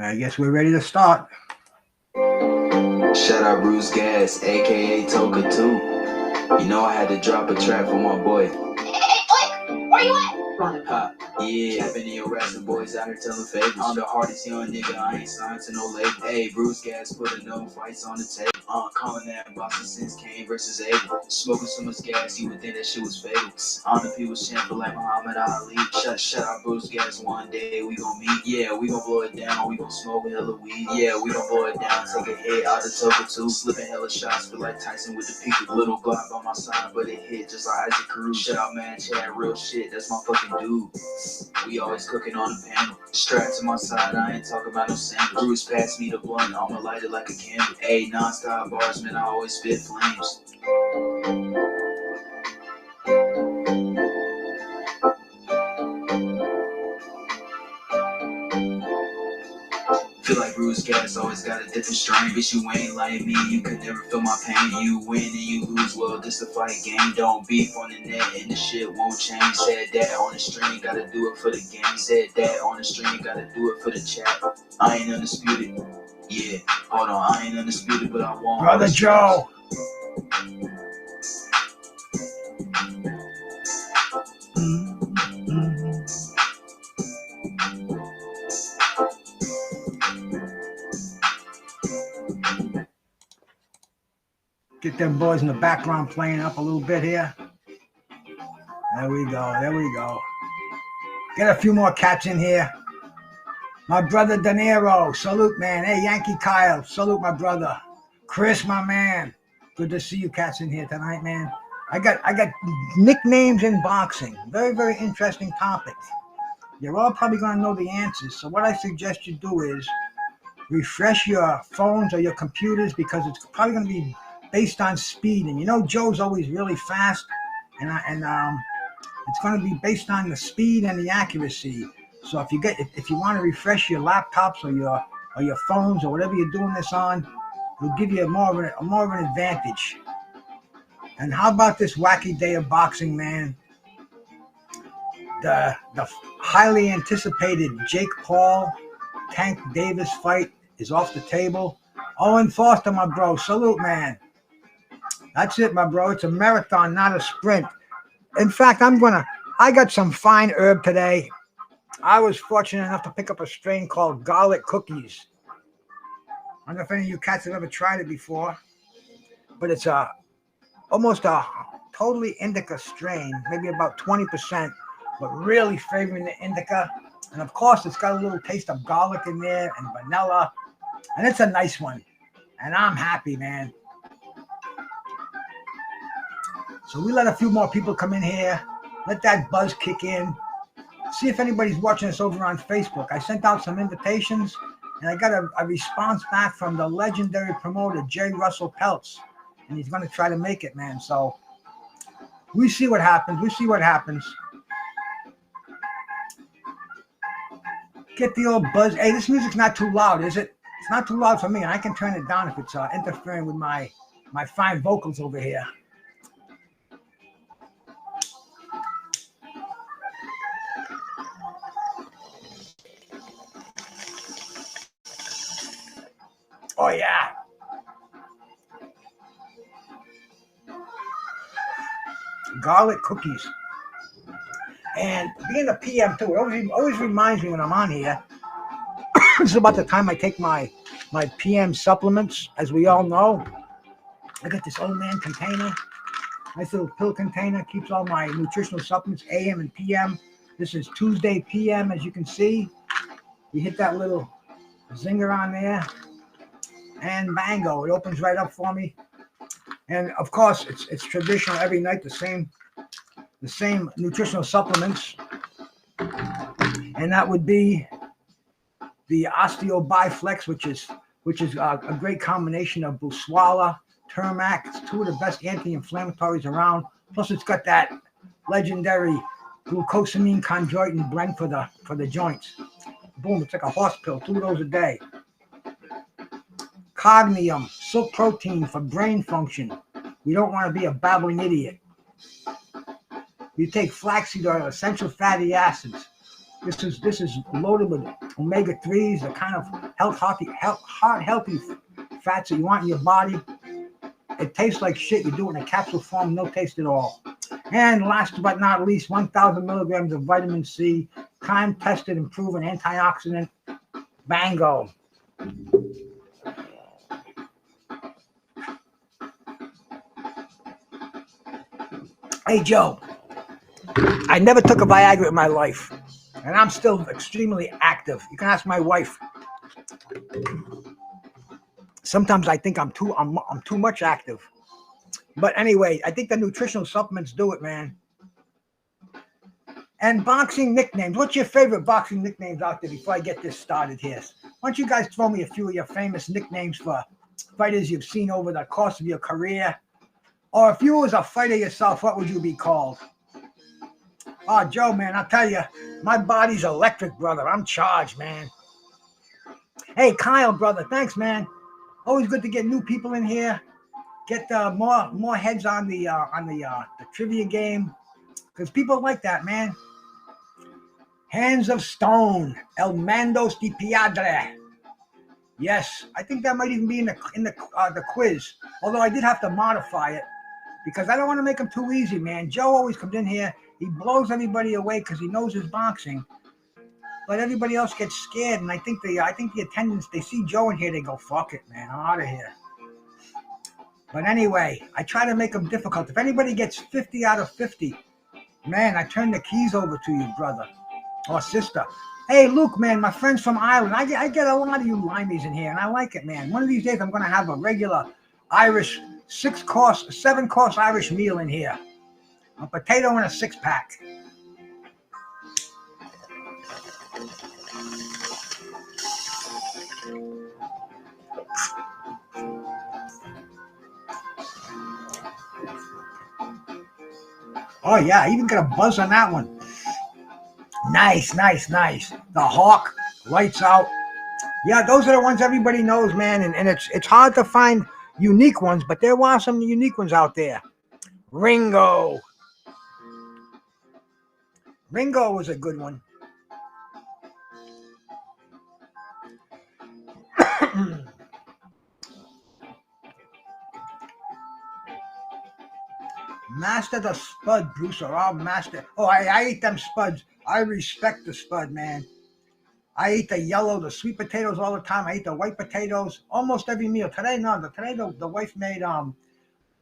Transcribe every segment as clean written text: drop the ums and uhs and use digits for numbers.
I guess we're ready to start. Shout out Bruce Gas, aka Toka 2. You know I had to drop a track for my boy. Hey, Blake, where you at? Ha, yeah, I've been in your rapping boys out here telling favors. I'm the hardest young nigga, I ain't signed to no label. Hey, Bruce Gas put enough fights on the table. Calling that Boston since Kane versus Abel. Smoking so much gas, you would think that shit was fatal. On the people's champion like Muhammad Ali. Shut out Bruce Gas, one day we gon' meet. Yeah, we gon' blow it down, we gon' smoke a hella weed. Yeah, we gon' blow it down, take a hit out the Toka 2. Slipping hella shots, feel like Tyson with the peak. Little Glock by my side, but it hit just like Isaac Cruz. Shut out man, Chad, real shit, that's my fucking dude. We always cooking on the panel. Strapped to my side, I ain't talking about no sample. Bruce passed me the blunt, I'ma light it like a candle. Ayy, non-stop bars, man, I always spit flames. Feel like Bruce Gas always got a different strain. Bitch, you ain't like me, you could never feel my pain. You win and you lose, well, this a fight game. Don't beef on the net and the shit won't change. Said that on the stream, gotta do it for the game. Said that on the stream, gotta do it for the chat. I ain't undisputed. Yeah, hold on, I ain't undisputed, but I won't. Brother Joe. Get them boys in the background playing up a little bit here. There we go. Get a few more cats in here. My brother De Niro, salute man. Hey, Yankee Kyle, salute my brother. Chris, my man. Good to see you cats in here tonight, man. I got nicknames in boxing. Very, very interesting topic. You're all probably going to know the answers. So what I suggest you do is refresh your phones or your computers because it's probably going to be based on speed. And you know Joe's always really fast. And it's going to be based on the speed and the accuracy. So if you want to refresh your laptops or your phones or whatever you're doing this on, it'll give you more of an advantage. And how about this wacky day of boxing, man? The highly anticipated Jake Paul Tank Davis fight is off the table. Owen Foster, my bro, salute, man. That's it, my bro. It's a marathon, not a sprint. In fact, I got some fine herb today. I was fortunate enough to pick up a strain called Garlic Cookies. I don't know if any of you cats have ever tried it before, but it's almost a totally indica strain, maybe about 20%, but really favoring the indica. And of course, it's got a little taste of garlic in there and vanilla, and it's a nice one. And I'm happy, man. So we let a few more people come in here, let that buzz kick in. See if anybody's watching us over on Facebook. I sent out some invitations, and I got a response back from the legendary promoter, J. Russell Peltz, and he's going to try to make it, man. So we see what happens. Get the old buzz. Hey, this music's not too loud, is it? It's not too loud for me, and I can turn it down if it's interfering with my fine vocals over here. Oh, yeah. Garlic cookies. And being a PM, too, it always reminds me when I'm on here. This is about the time I take my PM supplements, as we all know. I got this old man container. Nice little pill container. Keeps all my nutritional supplements, AM and PM. This is Tuesday PM, as you can see. You hit that little zinger on there. And bango, it opens right up for me. And of course, it's traditional every night, the same nutritional supplements. And that would be the Osteo Biflex, which is a great combination of Buswala, Turmac. It's two of the best anti-inflammatories around. Plus, it's got that legendary glucosamine chondroitin blend for the joints. Boom! It's like a horse pill. 2 of those a day. Cognium, silk protein for brain function. We don't want to be a babbling idiot. You take flaxseed oil, essential fatty acids, This is loaded with omega-3s, the kind of heart healthy fats that you want in your body. It tastes like shit. You do it in a capsule form, no taste at all. And last but not least, 1,000 milligrams of vitamin C, time-tested and proven antioxidant. Bango. Hey, Joe, I never took a Viagra in my life, and I'm still extremely active. You can ask my wife. Sometimes I think I'm too much active. But anyway, I think the nutritional supplements do it, man. And boxing nicknames. What's your favorite boxing nicknames out there before I get this started here? Why don't you guys throw me a few of your famous nicknames for fighters you've seen over the course of your career? Or if you was a fighter yourself, what would you be called? Oh, Joe, man, I'll tell you, my body's electric, brother. I'm charged, man. Hey, Kyle, brother, thanks, man. Always good to get new people in here. Get more heads on the trivia game, because people like that, man. Hands of Stone, El Mandos de Piedra. Yes, I think that might even be in the quiz. Although I did have to modify it because I don't want to make him too easy, man. Joe always comes in here, he blows everybody away because he knows his boxing, but everybody else gets scared. And I think the attendants, they see Joe in here, they go, "Fuck it, man, I'm out of here." But anyway, I try to make them difficult. If anybody gets 50 out of 50, man, I turn the keys over to you, brother or sister. Hey, Luke, man, my friends from Ireland. I get a lot of you limeys in here, and I like it, man. One of these days, I'm going to have a regular Irish 7-course Irish meal in here. A potato and a 6-pack. Oh, yeah, I even got a buzz on that one. Nice. The Hawk, lights out. Yeah, those are the ones everybody knows, man. And it's hard to find unique ones, but there are some unique ones out there. Ringo was a good one. Master the Spud, Bruce, or I'll master. Oh, I ate them spuds. I respect the spud, man. I ate the yellow, the sweet potatoes all the time. I ate the white potatoes almost every meal. Today, no. Today, the wife made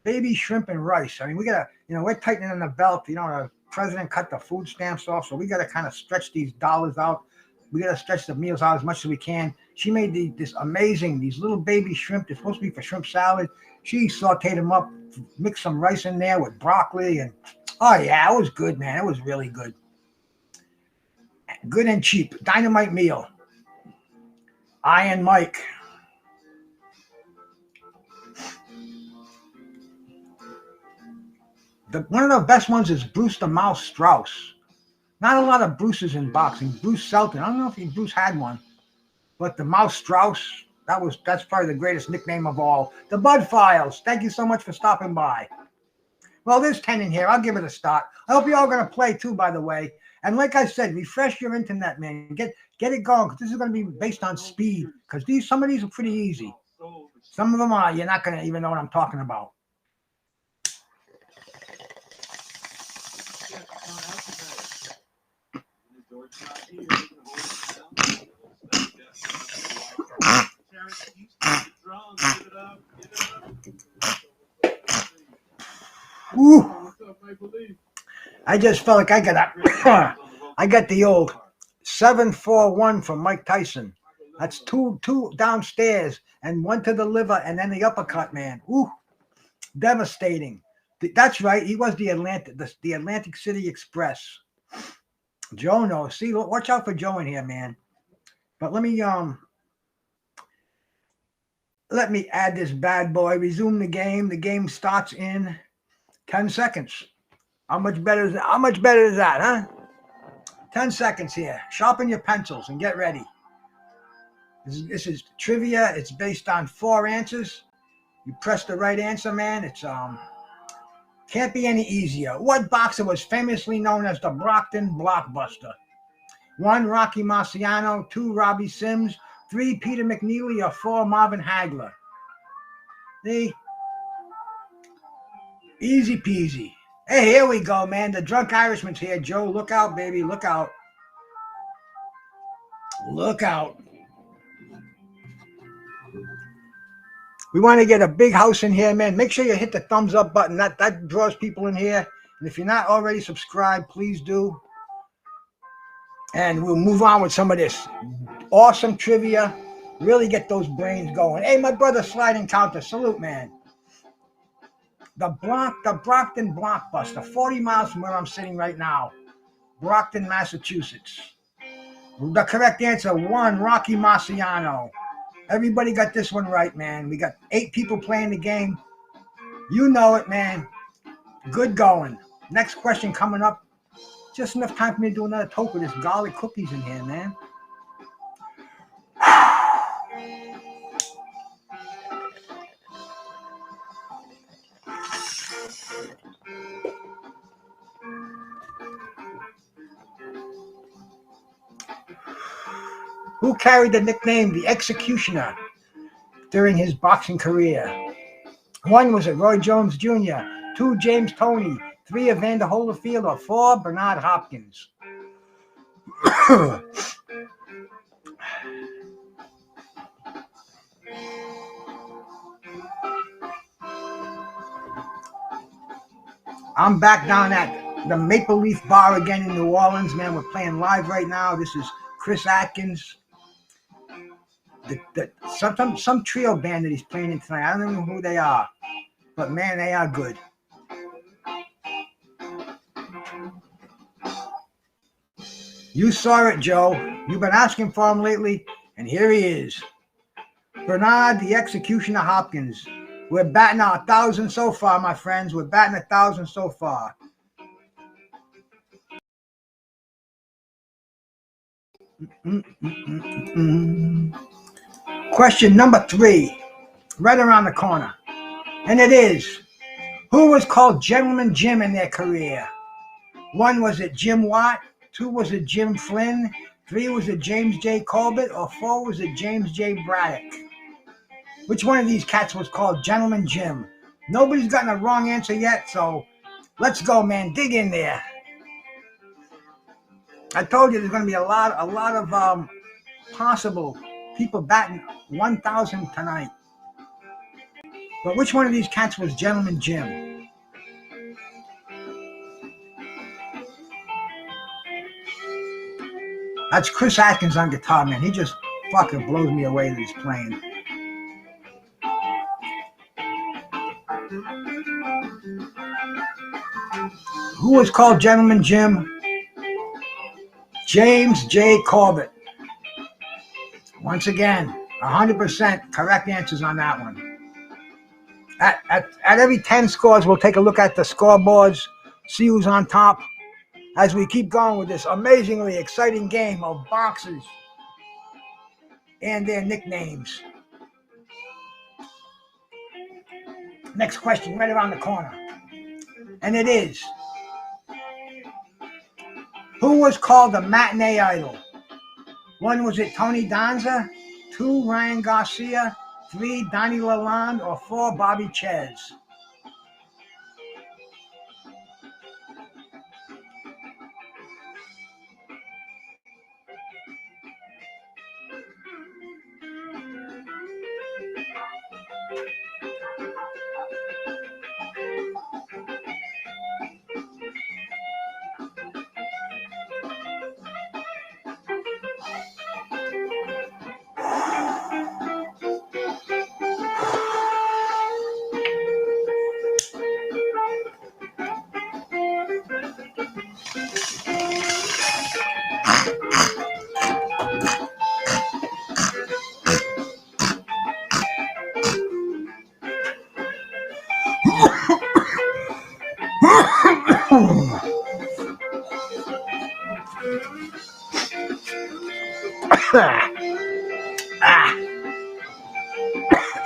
baby shrimp and rice. I mean, we gotta, we're tightening in the belt. The president cut the food stamps off, so we gotta kind of stretch these dollars out. We gotta stretch the meals out as much as we can. She made these little baby shrimp. They're supposed to be for shrimp salad. She sauteed them up, mixed some rice in there with broccoli, and oh yeah, it was good, man. It was really good. Good and cheap. Dynamite meal. Iron Mike. One of the best ones is Bruce the Mouse Strauss. Not a lot of Bruces in boxing. Bruce Selton. I don't know if Bruce had one, but the Mouse Strauss, that's probably the greatest nickname of all. The Bud Files. Thank you so much for stopping by. Well, there's 10 in here. I'll give it a start. I hope you're all going to play too, by the way. And like I said, refresh your internet, man. Get it going, because this is going to be based on speed. Because some of these are pretty easy. Some of them are. You're not going to even know what I'm talking about. Ooh. I just felt like I got the old 741 from Mike Tyson. That's two downstairs and one to the liver and then the uppercut, man. Ooh, devastating. That's right. He was the Atlantic City Express. Joe knows. See, watch out for Joe in here, man. But let me add this bad boy. Resume the game. The game starts in 10 seconds. How much better is that, huh? 10 seconds here. Sharpen your pencils and get ready. This is trivia. It's based on 4 answers. You press the right answer, man. It's can't be any easier. What boxer was famously known as the Brockton Blockbuster? 1, Rocky Marciano. 2, Robbie Sims. 3, Peter McNeely. Or 4, Marvin Hagler. See? Easy peasy. Hey, here we go, man. The drunk Irishman's here, Joe. Look out, baby. Look out. Look out. We want to get a big house in here, man. Make sure you hit the thumbs up button. That draws people in here. And if you're not already subscribed, please do. And we'll move on with some of this awesome trivia. Really get those brains going. Hey, my brother Slide Encounter. Salute, man. The Brockton Blockbuster, 40 miles from where I'm sitting right now. Brockton, Massachusetts. The correct answer, 1, Rocky Marciano. Everybody got this one right, man. We got 8 people playing the game. You know it, man. Good going. Next question coming up. Just enough time for me to do another toke of this garlic cookies in here, man. Who carried the nickname The Executioner during his boxing career? 1, was it Roy Jones Jr.? 2, James Toney. 3, Evander Holyfield. Or 4, Bernard Hopkins? I'm back down at the Maple Leaf Bar again in New Orleans, man. We're playing live right now. This is Chris Atkins. Some trio band that he's playing in tonight. I don't know who they are, but man, they are good. You saw it, Joe. You've been asking for him lately, and here he is. Bernard the Executioner Hopkins. We're batting 1,000 so far, my friends. We're batting 1,000 so far. Question number 3, right around the corner. And it is, who was called Gentleman Jim in their career? 1, was it Jim Watt? 2, was it Jim Flynn? 3, was it James J. Corbett? Or 4, was it James J. Braddock? Which one of these cats was called Gentleman Jim? Nobody's gotten a wrong answer yet, so let's go, man. Dig in there. I told you there's going to be a lot of possible people batting 1,000 tonight. But which one of these cats was Gentleman Jim? That's Chris Atkins on guitar, man. He just fucking blows me away that he's playing. Who was called Gentleman Jim? James J. Corbett. Once again, 100% correct answers on that one. At every 10 scores, we'll take a look at the scoreboards, see who's on top, as we keep going with this amazingly exciting game of boxers and their nicknames. Next question, right around the corner. And it is, who was called the matinee idol? 1, was it Tony Danza? 2, Ryan Garcia? 3, Donnie Lalonde? Or 4, Bobby Chez?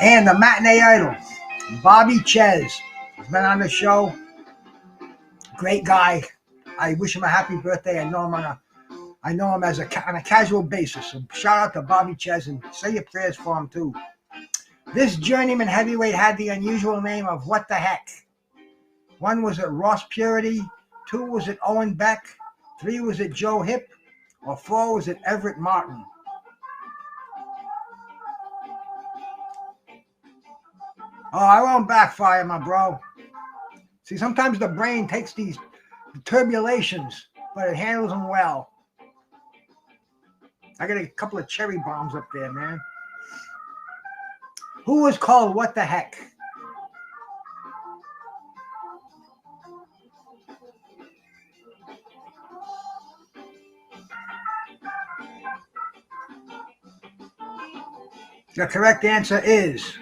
And the matinee idol, Bobby Chez, has been on the show. Great guy. I wish him a happy birthday. I know I'm on a I know him on a casual basis. So shout out to Bobby Ches and say your prayers for him too. This journeyman heavyweight had the unusual name of What the Heck. 1 was it Ross Purity, 2 was it Owen Beck, 3 was it Joe Hip, or 4 was it Everett Martin? Oh, I won't backfire, my bro. See, sometimes the brain takes these turbulations, but it handles them well. I got a couple of cherry bombs up there, man. Who was called What the Heck? The correct answer is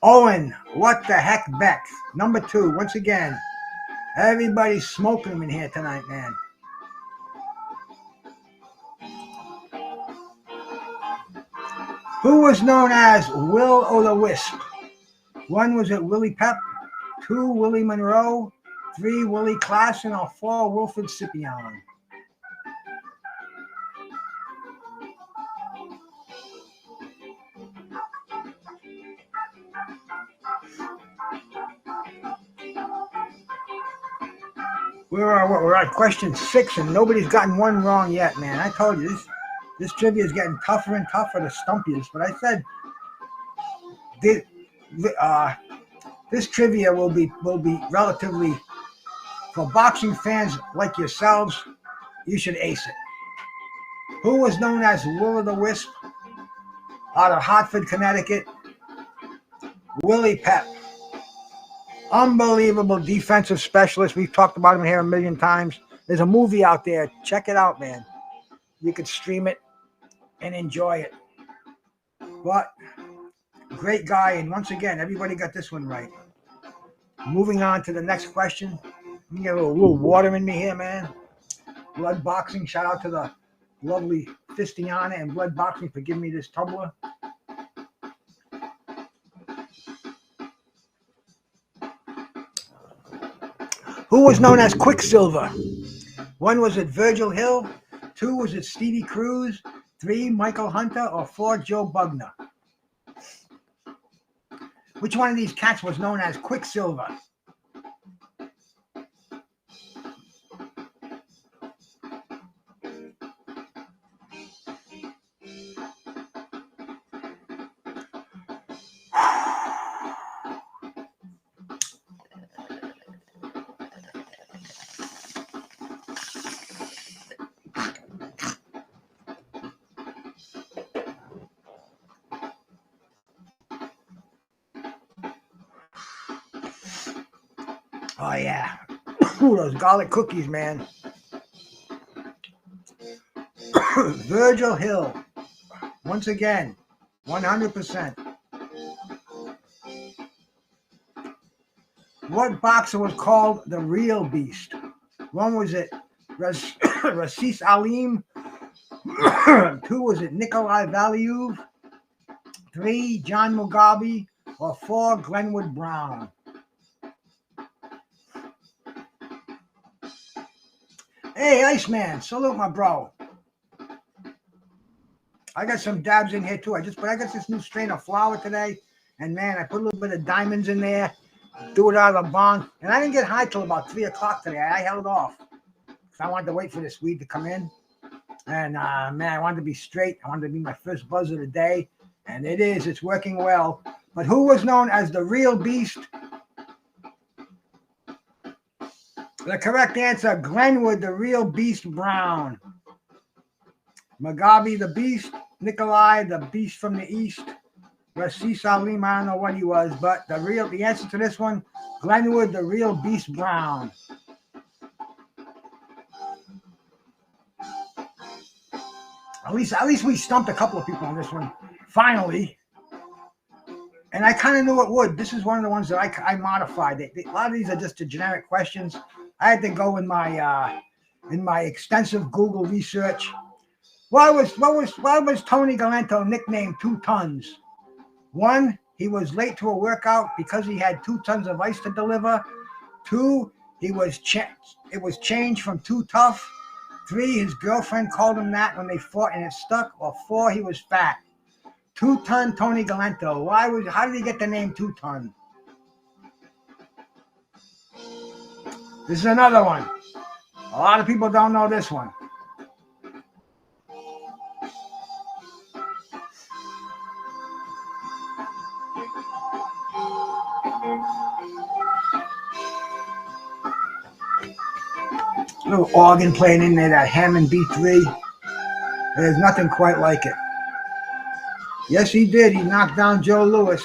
Owen What the Heck Beck. Number 2. Once again, everybody's smoking them in here tonight, man. Who was known as Will-O-the-Wisp? 1 was it Willie Pep, 2 Willie Monroe, 3 Willie Klassen, or 4 Wilfred Scipion? We're at question 6 and nobody's gotten one wrong yet, man. I told you this trivia is getting tougher and tougher to stump you. But I said this trivia will be relatively, for boxing fans like yourselves, you should ace it. Who was known as Will-O-the-Wisp out of Hartford, Connecticut? Willie Pep. Unbelievable defensive specialist. We've talked about him here a million times. There's a movie out there. Check it out, man. You could stream it and enjoy it. But great guy. And once again, everybody got this one right. Moving on to the next question. Let me get a little water in me here, man. Blood Boxing. Shout out to the lovely Fistiana and Blood Boxing for giving me this tumbler. Who was known as Quicksilver? 1 was it Virgil Hill, 2 was it Stevie Cruz, 3 Michael Hunter, or 4 Joe Bugner? Which one of these cats was known as Quicksilver? Oh, yeah. Ooh, those garlic cookies, man. Virgil Hill. Once again, 100%. What boxer was called the Real Beast? 1 was it Rasis Alim. 2 was it Nikolai Valuev. 3 John Mugabe, or 4 Glenwood Brown? Hey, Iceman, salute my bro. I got some dabs in here too. I got this new strain of flour today, and man, I put a little bit of diamonds in there, do it out of the bong, and I didn't get high till about 3 o'clock today. I held off because I wanted to wait for this weed to come in, and man, I wanted to be straight. I wanted to be my first buzz of the day, and it is. It's working well. But who was known as the Real Beast? The correct answer, Glenwood, the Real Beast Brown. Mugabe, the Beast. Nikolai, the Beast from the East. Rasis Alim, I don't know what he was, but the answer to this one, Glenwood, the Real Beast Brown. At least we stumped a couple of people on this one, finally. And I kind of knew it would. This is one of the ones that I modified. A lot of these are just the generic questions. I had to go in my extensive Google research. Why was Tony Galento nicknamed 2 Tons? 1, he was late to a workout because he had 2 tons of ice to deliver. 2, it was changed from 2 Tough. 3, his girlfriend called him that when they fought and it stuck. Or 4, he was fat. 2-Ton Tony Galento. How did he get the name 2-Ton? This is another one. A lot of people don't know this one. Little organ playing in there, that Hammond B3. There's nothing quite like it. Yes, he did. He knocked down Joe Louis.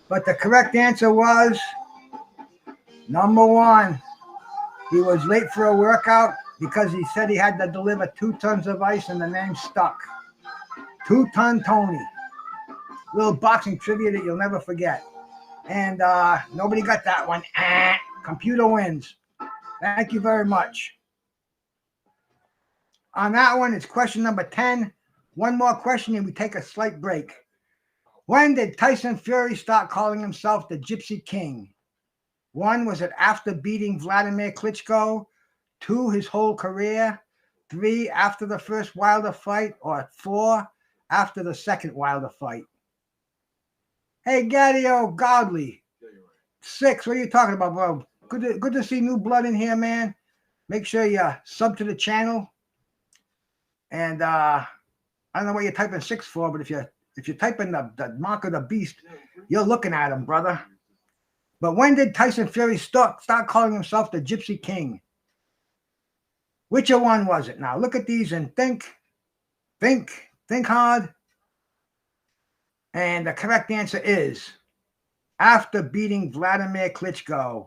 But the correct answer was number 1. He was late for a workout because he said he had to deliver 2 tons of ice and the name stuck. 2-Ton Tony. Little boxing trivia that you'll never forget. And nobody got that one. Computer wins. Thank you very much. On that one, it's question number 10. One more question and we take a slight break. When did Tyson Fury start calling himself the Gypsy King? 1, was it after beating Vladimir Klitschko? 2, his whole career? 3, after the first Wilder fight? Or 4, after the second Wilder fight? Hey, Gadio Godley. 6, what are you talking about, bro? Good to see new blood in here, man. Make sure you sub to the channel. And I don't know what you're typing 6 for, but if you're typing the mark of the beast, you're looking at him, brother. But when did Tyson Fury start calling himself the Gypsy King? Which one was it? Now look at these and think hard. And the correct answer is after beating Vladimir Klitschko.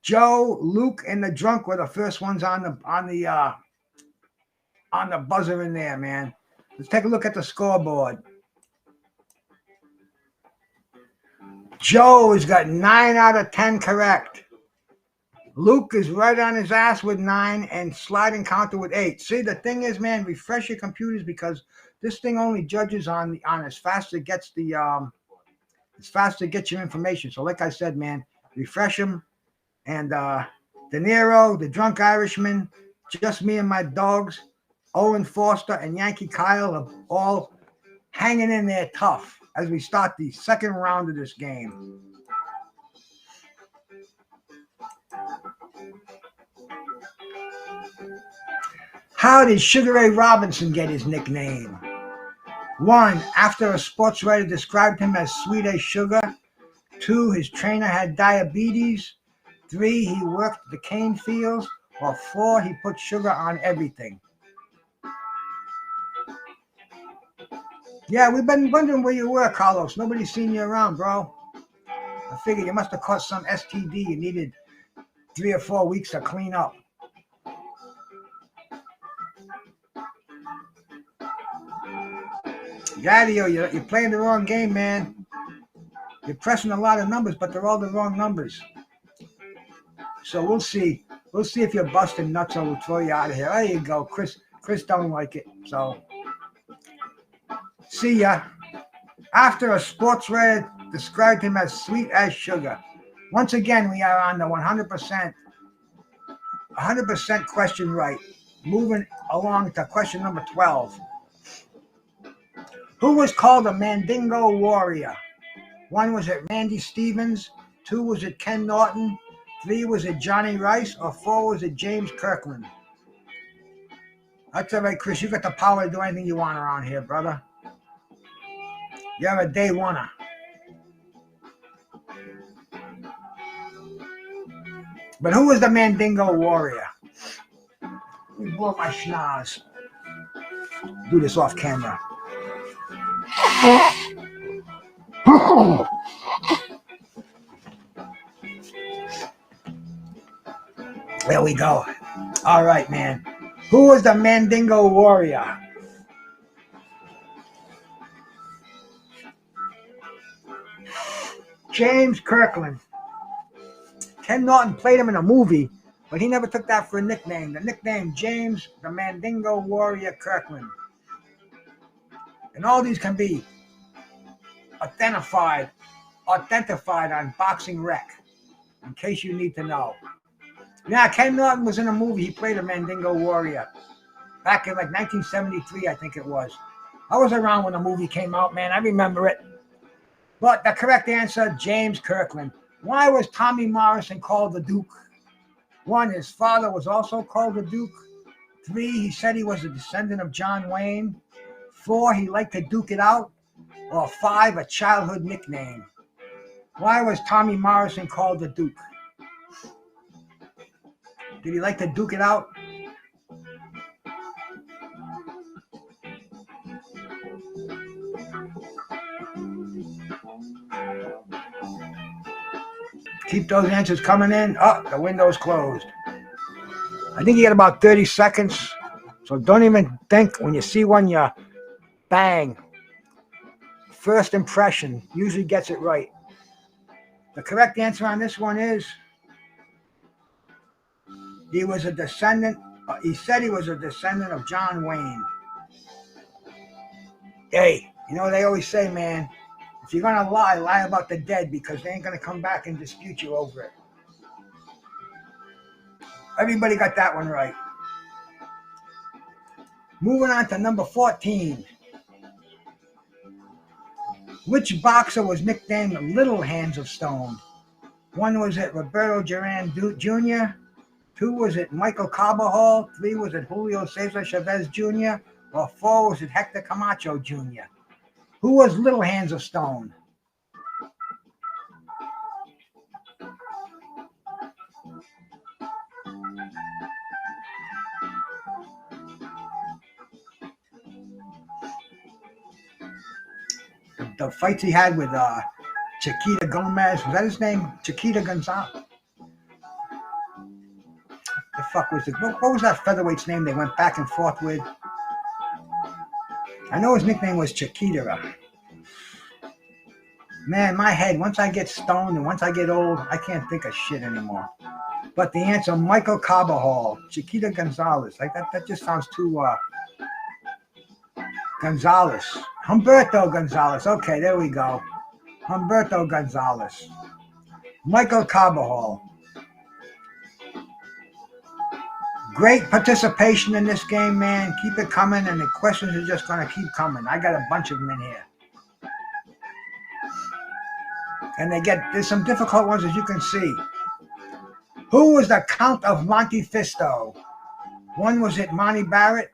Joe, Luke, and the Drunk were the first ones on the buzzer in there, man. Let's take a look at the scoreboard. Joe has got 9 out of 10 correct. Luke is right on his ass with 9 and sliding counter with 8. See, the thing is, man, refresh your computers because this thing only judges on as fast as it gets as fast as it gets your information. So, like I said, man, refresh them. And De Niro, the Drunk Irishman, Just Me and My Dogs, Owen Foster, and Yankee Kyle are all hanging in there tough as we start the second round of this game. How did Sugar Ray Robinson get his nickname? 1, after a sports writer described him as sweet as sugar. 2, his trainer had diabetes. 3, he worked the cane fields. Or 4, he put sugar on everything. Yeah, we've been wondering where you were, Carlos. Nobody's seen you around, bro. I figured you must have caught some STD. You needed 3 or 4 weeks to clean up. Gadio, you're playing the wrong game, man. You're pressing a lot of numbers, but they're all the wrong numbers. So we'll see. We'll see if you're busting nuts or we'll throw you out of here. There you go. Chris don't like it. So see ya. After a sports writer described him as sweet as sugar. Once again, we are on the 100% question right. Moving along to question number 12. Who was called a Mandingo Warrior? 1, was it Randy Stevens? 2, was it Ken Norton? 3, was it Johnny Rice? Or 4, was it James Kirkland? That's all right, Chris. You got the power to do anything you want around here, brother. You're a day oneer. But who was the Mandingo Warrior? Let me blow my schnoz. Do this off camera. There we go. All right, man. Who was the Mandingo Warrior? James Kirkland. Ken Norton played him in a movie, but he never took that for a nickname. The nickname, James the Mandingo Warrior Kirkland. And all these can be identified on Boxing Rec, in case you need to know. Yeah, Ken Norton was in a movie. He played a Mandingo warrior back in like 1973, I think it was. I was around when the movie came out, man. I remember it. But the correct answer, James Kirkland. Why was Tommy Morrison called the Duke? 1, his father was also called the Duke. 3, he said he was a descendant of John Wayne. 4, he liked to duke it out. Or 5, a childhood nickname. Why was Tommy Morrison called the Duke? Did he like to duke it out? Keep those answers coming in. Oh, the window's closed. I think you got about 30 seconds. So don't even think when you see one, you bang. First impression usually gets it right. The correct answer on this one is he was a descendant. He said he was a descendant of John Wayne. Hey, you know what they always say, man? If you're going to lie, lie about the dead because they ain't going to come back and dispute you over it. Everybody got that one right. Moving on to number 14. Which boxer was nicknamed Little Hands of Stone? 1, was it Roberto Duran Jr.? 2, was it Michael Carbajal? 3, was it Julio Cesar Chavez Jr.? Or 4, was it Hector Camacho Jr.? Who was Little Hands of Stone? The fights he had with Chiquita Gomez, was that his name? Chiquita Gonzalez? The fuck was it? What was that featherweight's name they went back and forth with? I know his nickname was Chiquita. Man, my head, once I get stoned and once I get old, I can't think of shit anymore. But the answer, Michael Carbajal, Chiquita Gonzalez. Like that just sounds too Gonzalez. Humberto Gonzalez. Okay, there we go. Humberto Gonzalez. Michael Carbajal. Great participation in this game, man. Keep it coming, and the questions are just going to keep coming. I got a bunch of them in here. And there's some difficult ones, as you can see. Who was the Count of Monte Fisto? 1, was it Monty Barrett?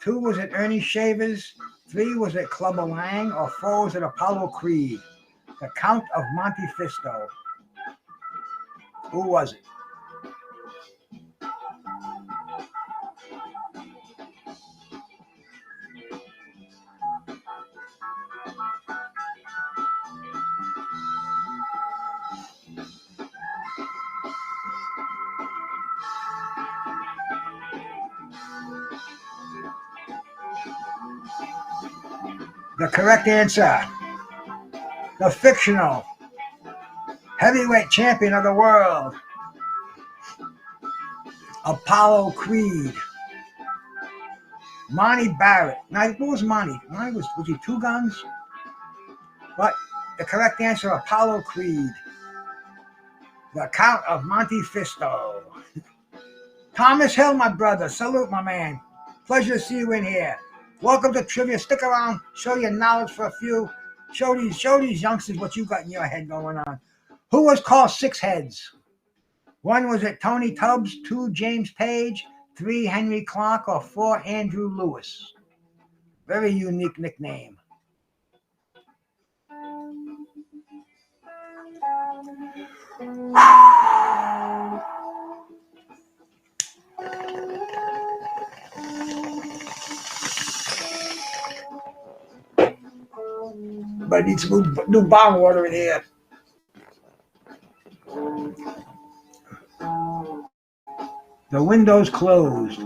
2, was it Ernie Shavers? 3, was it Clubber Lang? Or 4, was it Apollo Creed? The Count of Monte Fisto. Who was it? The correct answer, the fictional heavyweight champion of the world, Apollo Creed. Monty Barrett. Now, what was Monty? Was he 2 guns? But the correct answer, Apollo Creed. The Count of Monte Fisto. Thomas Hill, my brother. Salute, my man. Pleasure to see you in here. Welcome to Trivia. Stick around. Show your knowledge for a few. Show these youngsters what you got in your head going on. Who was called Six Heads? 1, was it Tony Tubbs? 2, James Page? 3, Henry Clark? Or 4, Andrew Lewis? Very unique nickname. But I need some new bottled water in here. The window's closed.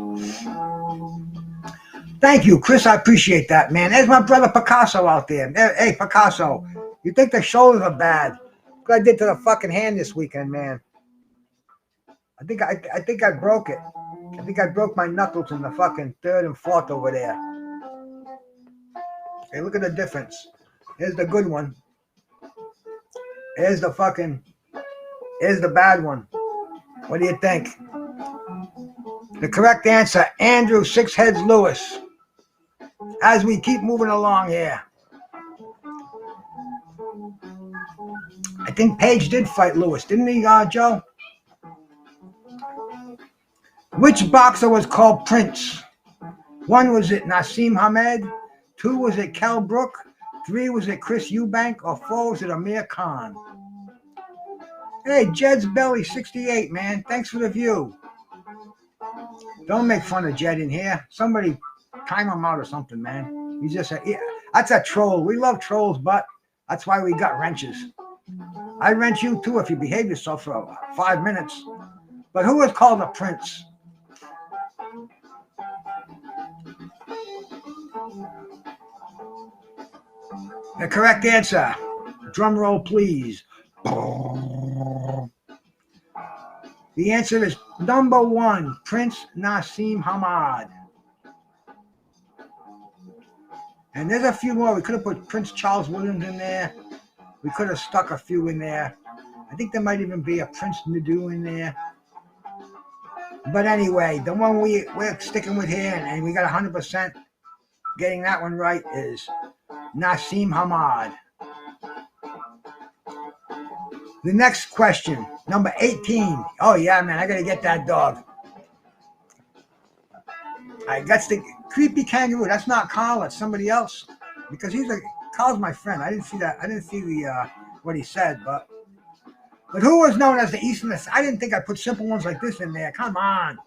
Thank you, Chris. I appreciate that, man. There's my brother Picasso out there. Hey, Picasso, you think the shoulders are bad? What I did to the fucking hand this weekend, man. I think I broke it. I think I broke my knuckles in the fucking 3rd and 4th over there. Hey, look at the difference. Here's the good one. Here's the bad one. What do you think? The correct answer, Andrew Six Heads Lewis. As we keep moving along here. I think Page did fight Lewis, didn't he, Joe? Which boxer was called Prince? 1, was it Nassim Hamed? 2, was it Kell Brook? 3, was it Chris Eubank? Or 4, was it Amir Khan? Hey, Jed's Belly 68, man. Thanks for the view. Don't make fun of Jed in here. Somebody time him out or something, man. He's just that's a troll. We love trolls, but that's why we got wrenches. I wrench you too if you behave yourself for 5 minutes. But who was called a prince? The correct answer. Drum roll, please. The answer is number 1, Prince Nassim Hamad. And there's a few more. We could have put Prince Charles Williams in there. We could have stuck a few in there. I think there might even be a Prince Nadu in there. But anyway, the one we're sticking with here, and we got 100% getting that one right, is Nassim Hamad. The next question, number 18. Oh, yeah, man, I got to get that dog. That's the creepy kangaroo. That's not Carl. It's somebody else. Because Carl's my friend. I didn't see that. I didn't see what he said, but who was known as the Eastern? I didn't think I put simple ones like this in there. Come on.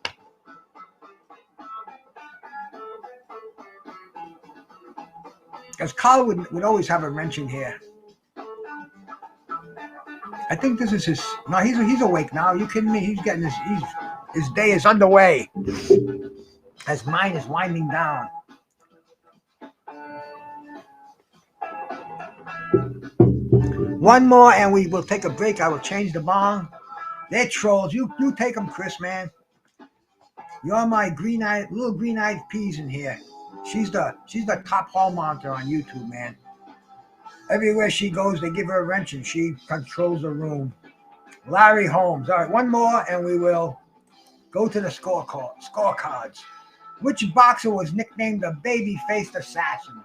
Because Carl would always have a wrench in here. I think this is his. No, he's awake now. Are you kidding me? He's getting his day is underway. As mine is winding down. One more and we will take a break. I will change the bong. They're trolls. You take them, Chris, man. You're my little green-eyed peas in here. She's the top hall monitor on YouTube, man. Everywhere she goes, they give her a wrench and she controls the room. Larry Holmes. All right, one more and we will go to the scorecards. Which boxer was nicknamed the baby-faced assassin?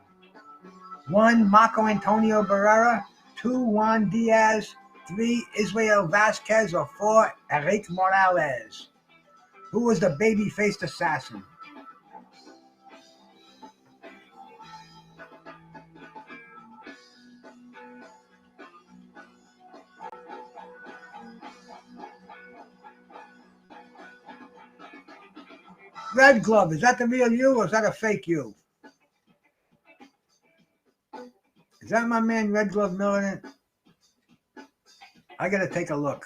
1, Marco Antonio Barrera. 2, Juan Diaz. 3, Israel Vasquez. Or 4, Eric Morales. Who was the baby-faced assassin? Red Glove, is that the real you or is that a fake you? Is that my man Red Glove Militant? I gotta take a look.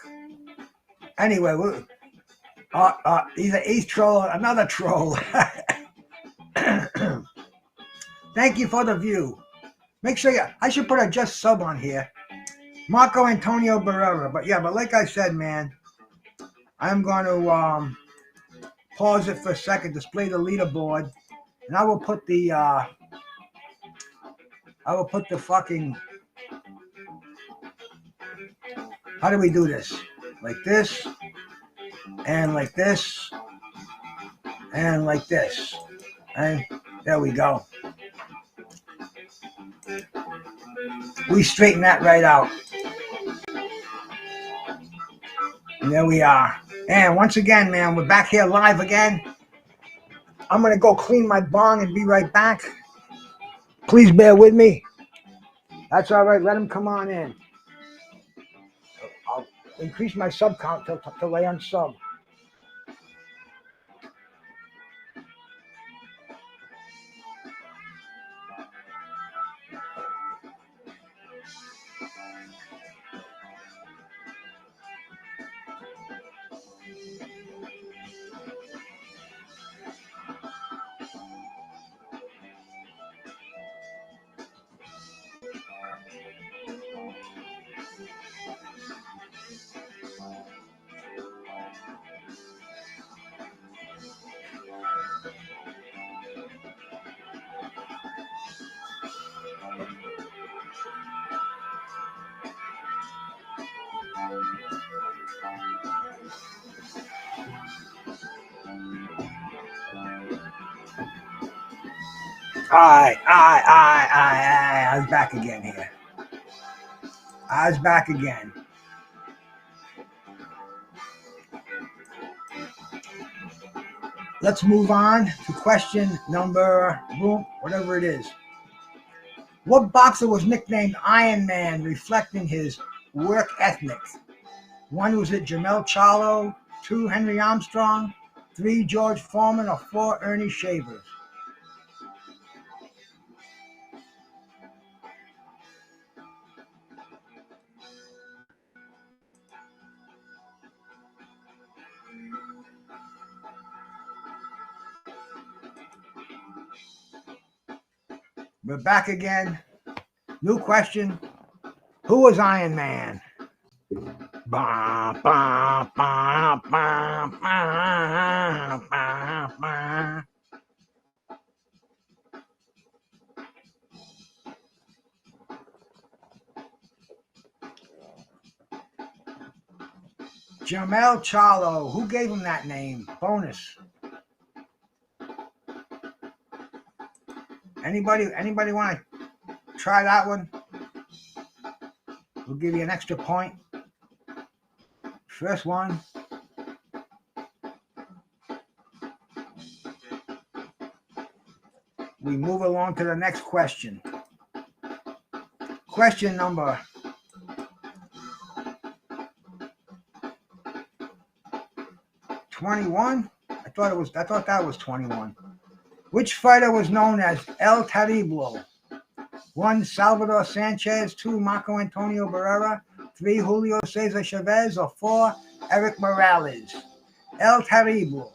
Anyway, he's troll, another troll. Thank you for the view. Make sure I should put a just sub on here. Marco Antonio Barrera. But like I said, man, I'm going to pause it for a second, display the leaderboard, and I will put the fucking. How do we do this? Like this, and like this, and like this. And there we go. We straighten that right out. And there we are. And once again, man, we're back here live again. I'm going to go clean my bong and be right back. Please bear with me. That's all right. Let him come on in. I'll increase my sub count till I unsub. I was back again here. I was back again. Let's move on to question number, whatever it is. What boxer was nicknamed Iron Man, reflecting his work ethic? 1, was it Jermell Charlo? 2, Henry Armstrong? 3, George Foreman? Or 4, Ernie Shavers? We're back again. New question. Who was Iron Man? Ba, ba, ba, ba, ba, ba, ba. Jermell Charlo. Who gave him that name? Bonus. Anybody want to try that one? We'll give you an extra point. First one. We move along to the next question. Question number 21. I thought that was 21. Which fighter was known as El Terrible? 1, Salvador Sanchez. 2, Marco Antonio Barrera. 3, Julio Cesar Chavez. Or 4, Eric Morales? El Terrible.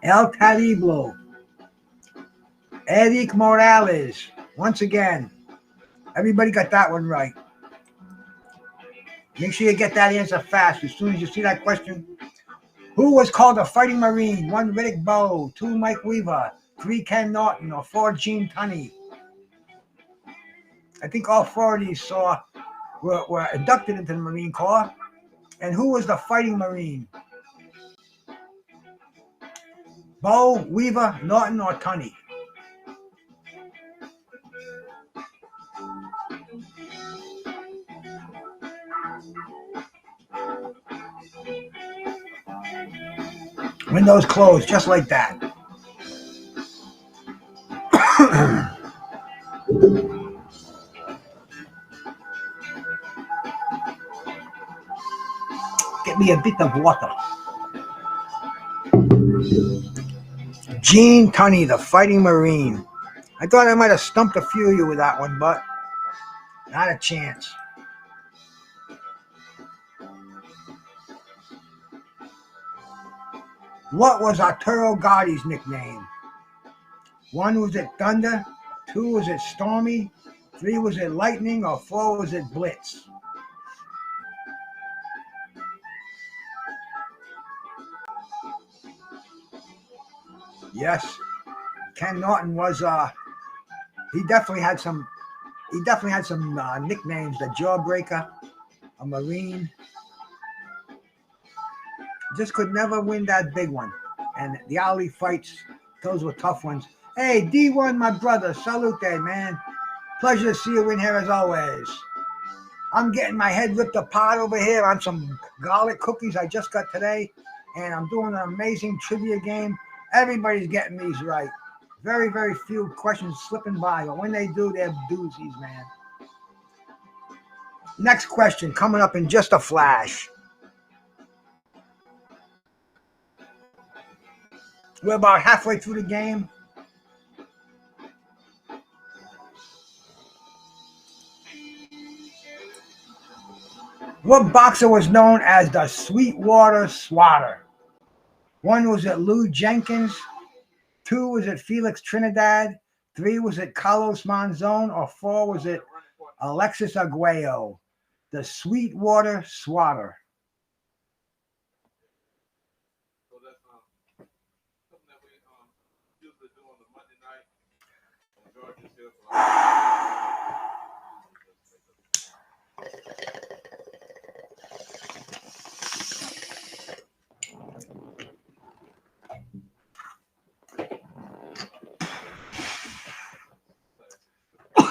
El Terrible. Eric Morales. Once again, everybody got that one right. Make sure you get that answer fast as soon as you see that question. Who was called a fighting Marine? 1, Riddick Bowe. 2, Mike Weaver. 3, Ken Norton. Or 4, Gene Tunney? I think all 4 of these were inducted into the Marine Corps. And who was the fighting Marine? Bowe, Weaver, Norton, or Tunney? Windows closed, just like that. Get me a bit of water. Gene Tunney, the fighting Marine. I thought I might have stumped a few of you with that one, but not a chance. What was Arturo Gotti's nickname? 1, was it Thunder? 2, was it Stormy? 3, was it Lightning? Or 4, was it Blitz? Yes, Ken Norton was. He definitely had some nicknames. The Jawbreaker, a Marine. Just could never win that big one. And the Ali fights, those were tough ones. Hey, D1, my brother, salute, man. Pleasure to see you in here as always. I'm getting my head ripped apart over here on some garlic cookies I just got today, and I'm doing an amazing trivia game. Everybody's getting these right. Very, very few questions slipping by, but when they do, they're doozies, man. Next question coming up in just a flash. We're about halfway through the game. What boxer was known as the Sweetwater Swatter? 1, was it Lou Jenkins? 2, was it Felix Trinidad? 3, was it Carlos Monzon? Or 4, was it Alexis Arguello, the Sweetwater Swatter. So that's something that we usually do on the Monday night. George is here for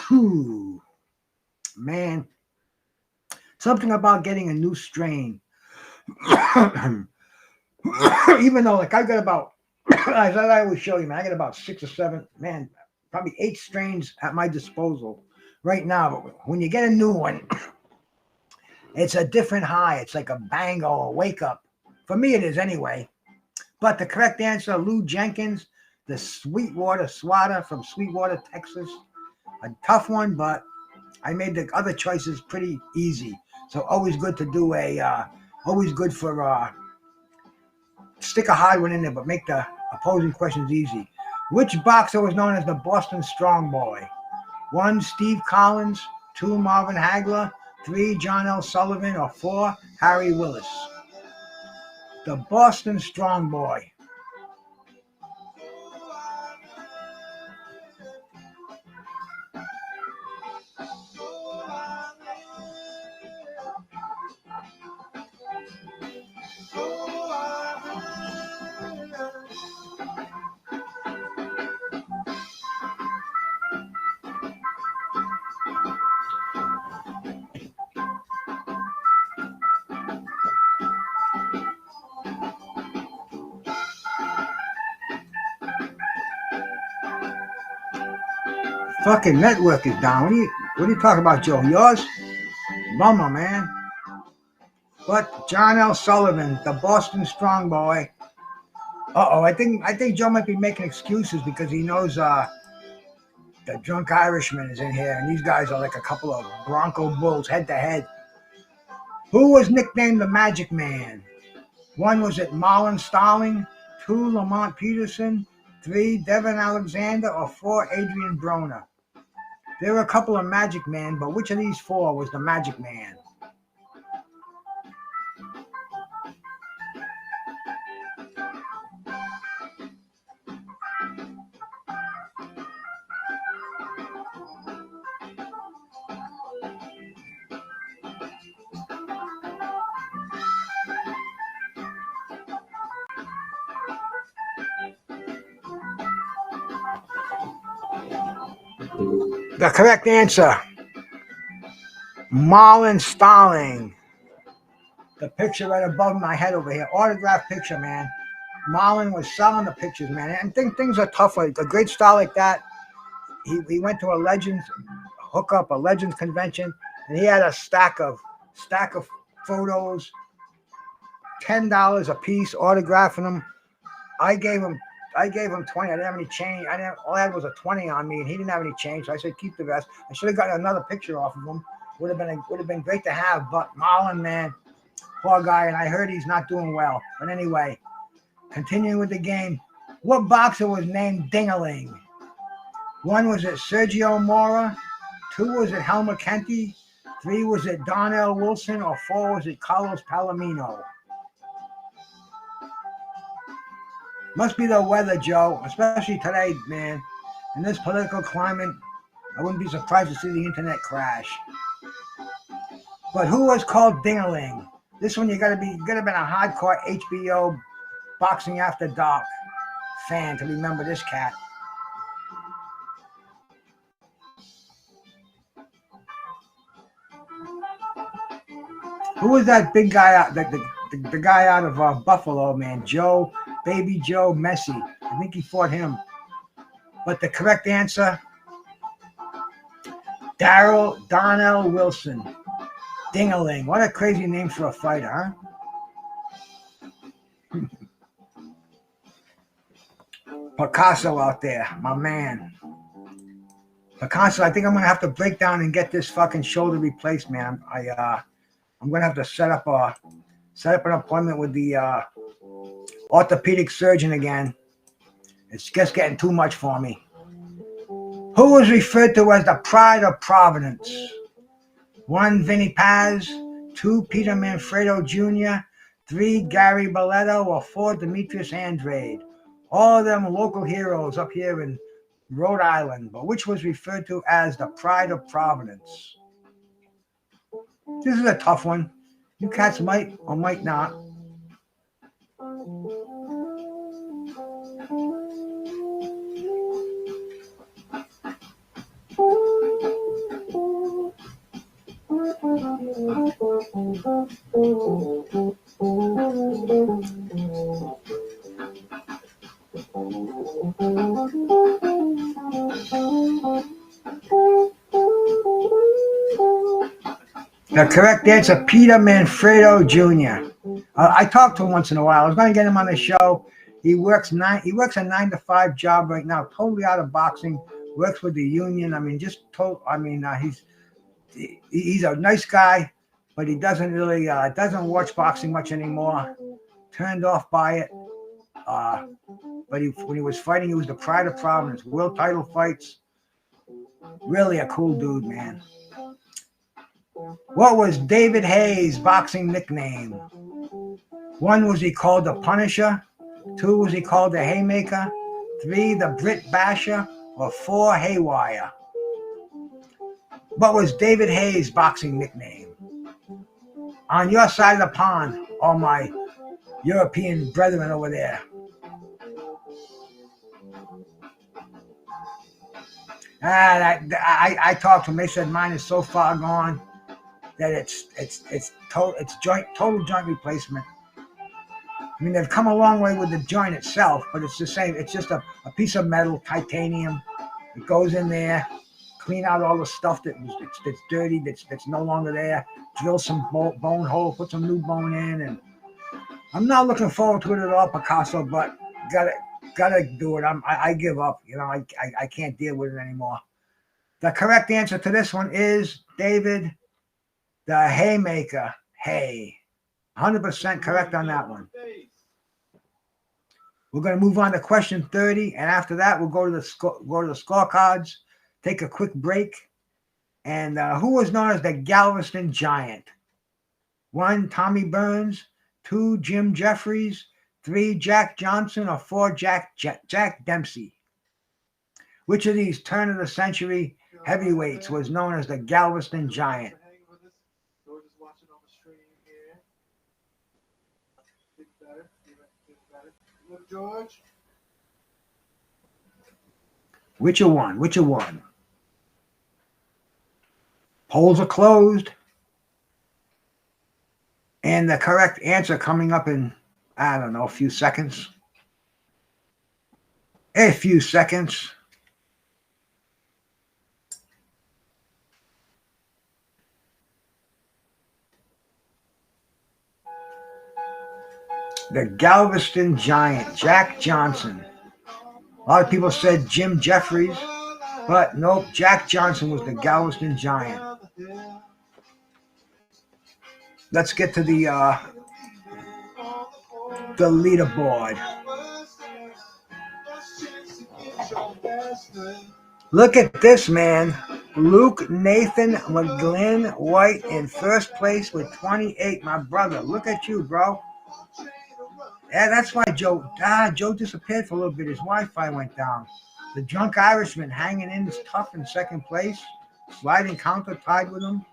Ooh, man, something about getting a new strain. Even though, like, I got about, as I always show you, man, I got about 6 or 7, man, probably 8 strains at my disposal right now. But when you get a new one, it's a different high. It's like a bang or a wake up. For me, it is anyway. But the correct answer, Lou Jenkins, the Sweetwater Swatter from Sweetwater, Texas. A tough one, but I made the other choices pretty easy. So always good to do always good for, stick a hard one in there, but make the opposing questions easy. Which boxer was known as the Boston Strong Boy? 1, Steve Collins. 2, Marvin Hagler. 3, John L. Sullivan. Or 4, Harry Willis. The Boston Strong Boy. Fucking network is down. What are you talking about, Joe? Yours? Bummer, man. But John L. Sullivan, the Boston Strong Boy. I think Joe might be making excuses because he knows the drunk Irishman is in here, and these guys are like a couple of Bronco bulls head to head. Who was nicknamed the Magic Man? 1, was it Marlon Starling? 2, Lamont Peterson. 3, Devin Alexander. Or 4, Adrian Broner. There were a couple of Magic Men, but which of these 4 was the Magic Man? The correct answer, Marlon Starling. The picture right above my head over here, autographed picture, man. Marlon was selling the pictures, man. And things are tough. Like a great star like that, he went to a Legends hookup, a Legends convention, and he had a stack of photos, $10 a piece, autographing them. I gave him 20. I didn't have any change. All I had was a 20 on me, and he didn't have any change. So I said, keep the rest. I should have gotten another picture off of him. Would have been great to have. But Marlon, man, poor guy, and I heard he's not doing well. But anyway, continuing with the game. What boxer was named Ding-a-ling? 1, was it Sergio Mora? 2, was it Helmer Kenty? 3, was it Darnell Wilson? Or 4, was it Carlos Palomino? Must be the weather, Joe, especially today, man. In this political climate, I wouldn't be surprised to see the internet crash. But who was called Ding-a-ling? This one you gotta been a hardcore HBO Boxing After Dark fan to remember this cat. Who was that big guy out? The guy out of Buffalo, man, Baby Joe Messi. I think he fought him. But the correct answer, Darnell Wilson. Ding-a-ling. What a crazy name for a fighter, huh? Picasso out there, my man. Picasso, I think I'm going to have to break down and get this fucking shoulder replaced, man. I'm going to have to set up an appointment with the orthopedic surgeon again. It's just getting too much for me. Who was referred to as the Pride of Providence? 1 Vinny Paz, 2 Peter Manfredo Jr., 3 Gary Boletto, or 4 Demetrius Andrade. All of them local heroes up here in Rhode Island, but which was referred to as the Pride of Providence. This is a tough one. You cats might or might not. The correct answer, Peter Manfredo Jr. I talk to him once in a while. I was going to get him on the show. He works a 9 to 5 job right now, totally out of boxing. Works with the union. I mean, he's a nice guy, but he doesn't really doesn't watch boxing much anymore. Turned off by it. But when he was fighting, he was the Pride of Providence. World title fights. Really a cool dude, man. What was David Hayes' boxing nickname? 1, was he called the Punisher? 2, was he called the Haymaker? 3, the Brit Basher? Or 4, Haywire? What was David Hayes' boxing nickname? On your side of the pond, all my European brethren over there. I talked to them. They said mine is so far gone that it's total joint replacement. I mean, they've come a long way with the joint itself, but it's the same. It's just a piece of metal, titanium. It goes in there, clean out all the stuff that's dirty, that's no longer there. Drill some bone hole, put some new bone in, and I'm not looking forward to it at all, Picasso. But gotta do it. I give up. You know, I can't deal with it anymore. The correct answer to this one is David the Haymaker. Hay. 100% correct on that one. We're going to move on to question 30, and after that, we'll go to the scorecards, take a quick break. And who was known as the Galveston Giant? 1, Tommy Burns. 2, Jim Jeffries. 3, Jack Johnson. Or 4, Jack Dempsey. Which of these turn-of-the-century heavyweights was known as the Galveston Giant? George. Which one? Polls are closed. And the correct answer coming up in, I don't know, a few seconds. The Galveston Giant, Jack Johnson. A lot of people said Jim Jeffries, but nope, Jack Johnson was the Galveston Giant. Let's get to the leaderboard. Look at this, man. Luke Nathan McGlynn White in first place with 28. My brother, look at you, bro. Yeah, that's why Joe disappeared for a little bit. His Wi-Fi went down. The drunk Irishman hanging in is tough in second place. Sliding counter tied with him.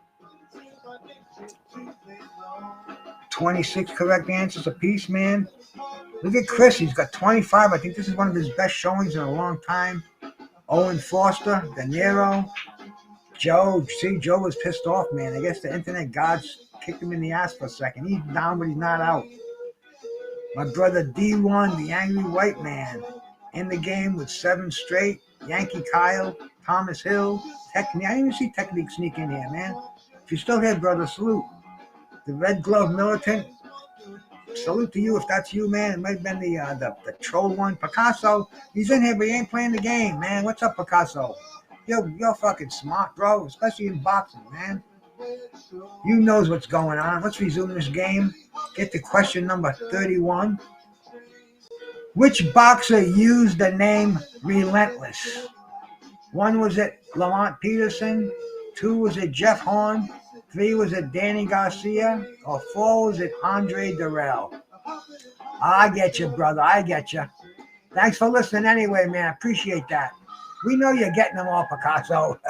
26 correct answers apiece, man. Look at Chris. He's got 25. I think this is one of his best showings in a long time. Owen Foster, De Niro. Joe was pissed off, man. I guess the internet gods kicked him in the ass for a second. He's down, but he's not out. My brother D1, the Angry White Man, in the game with 7 straight. Yankee Kyle, Thomas Hill, Technique. I didn't even see Technique sneak in here, man. If you're still here, brother, salute. The Red Glove Militant, salute to you if that's you, man. It might have been the troll one. Picasso, he's in here, but he ain't playing the game, man. What's up, Picasso? You're fucking smart, bro, especially in boxing, man. You knows what's going on. Let's resume this game. Get to question number 31. Which boxer used the name Relentless? 1, was it Lamont Peterson? 2, was it Jeff Horn? 3 was it Danny Garcia, or 4 was it Andre Durrell? I get you, brother. I get you. Thanks for listening anyway, man. I appreciate that. We know you're getting them all, Picasso.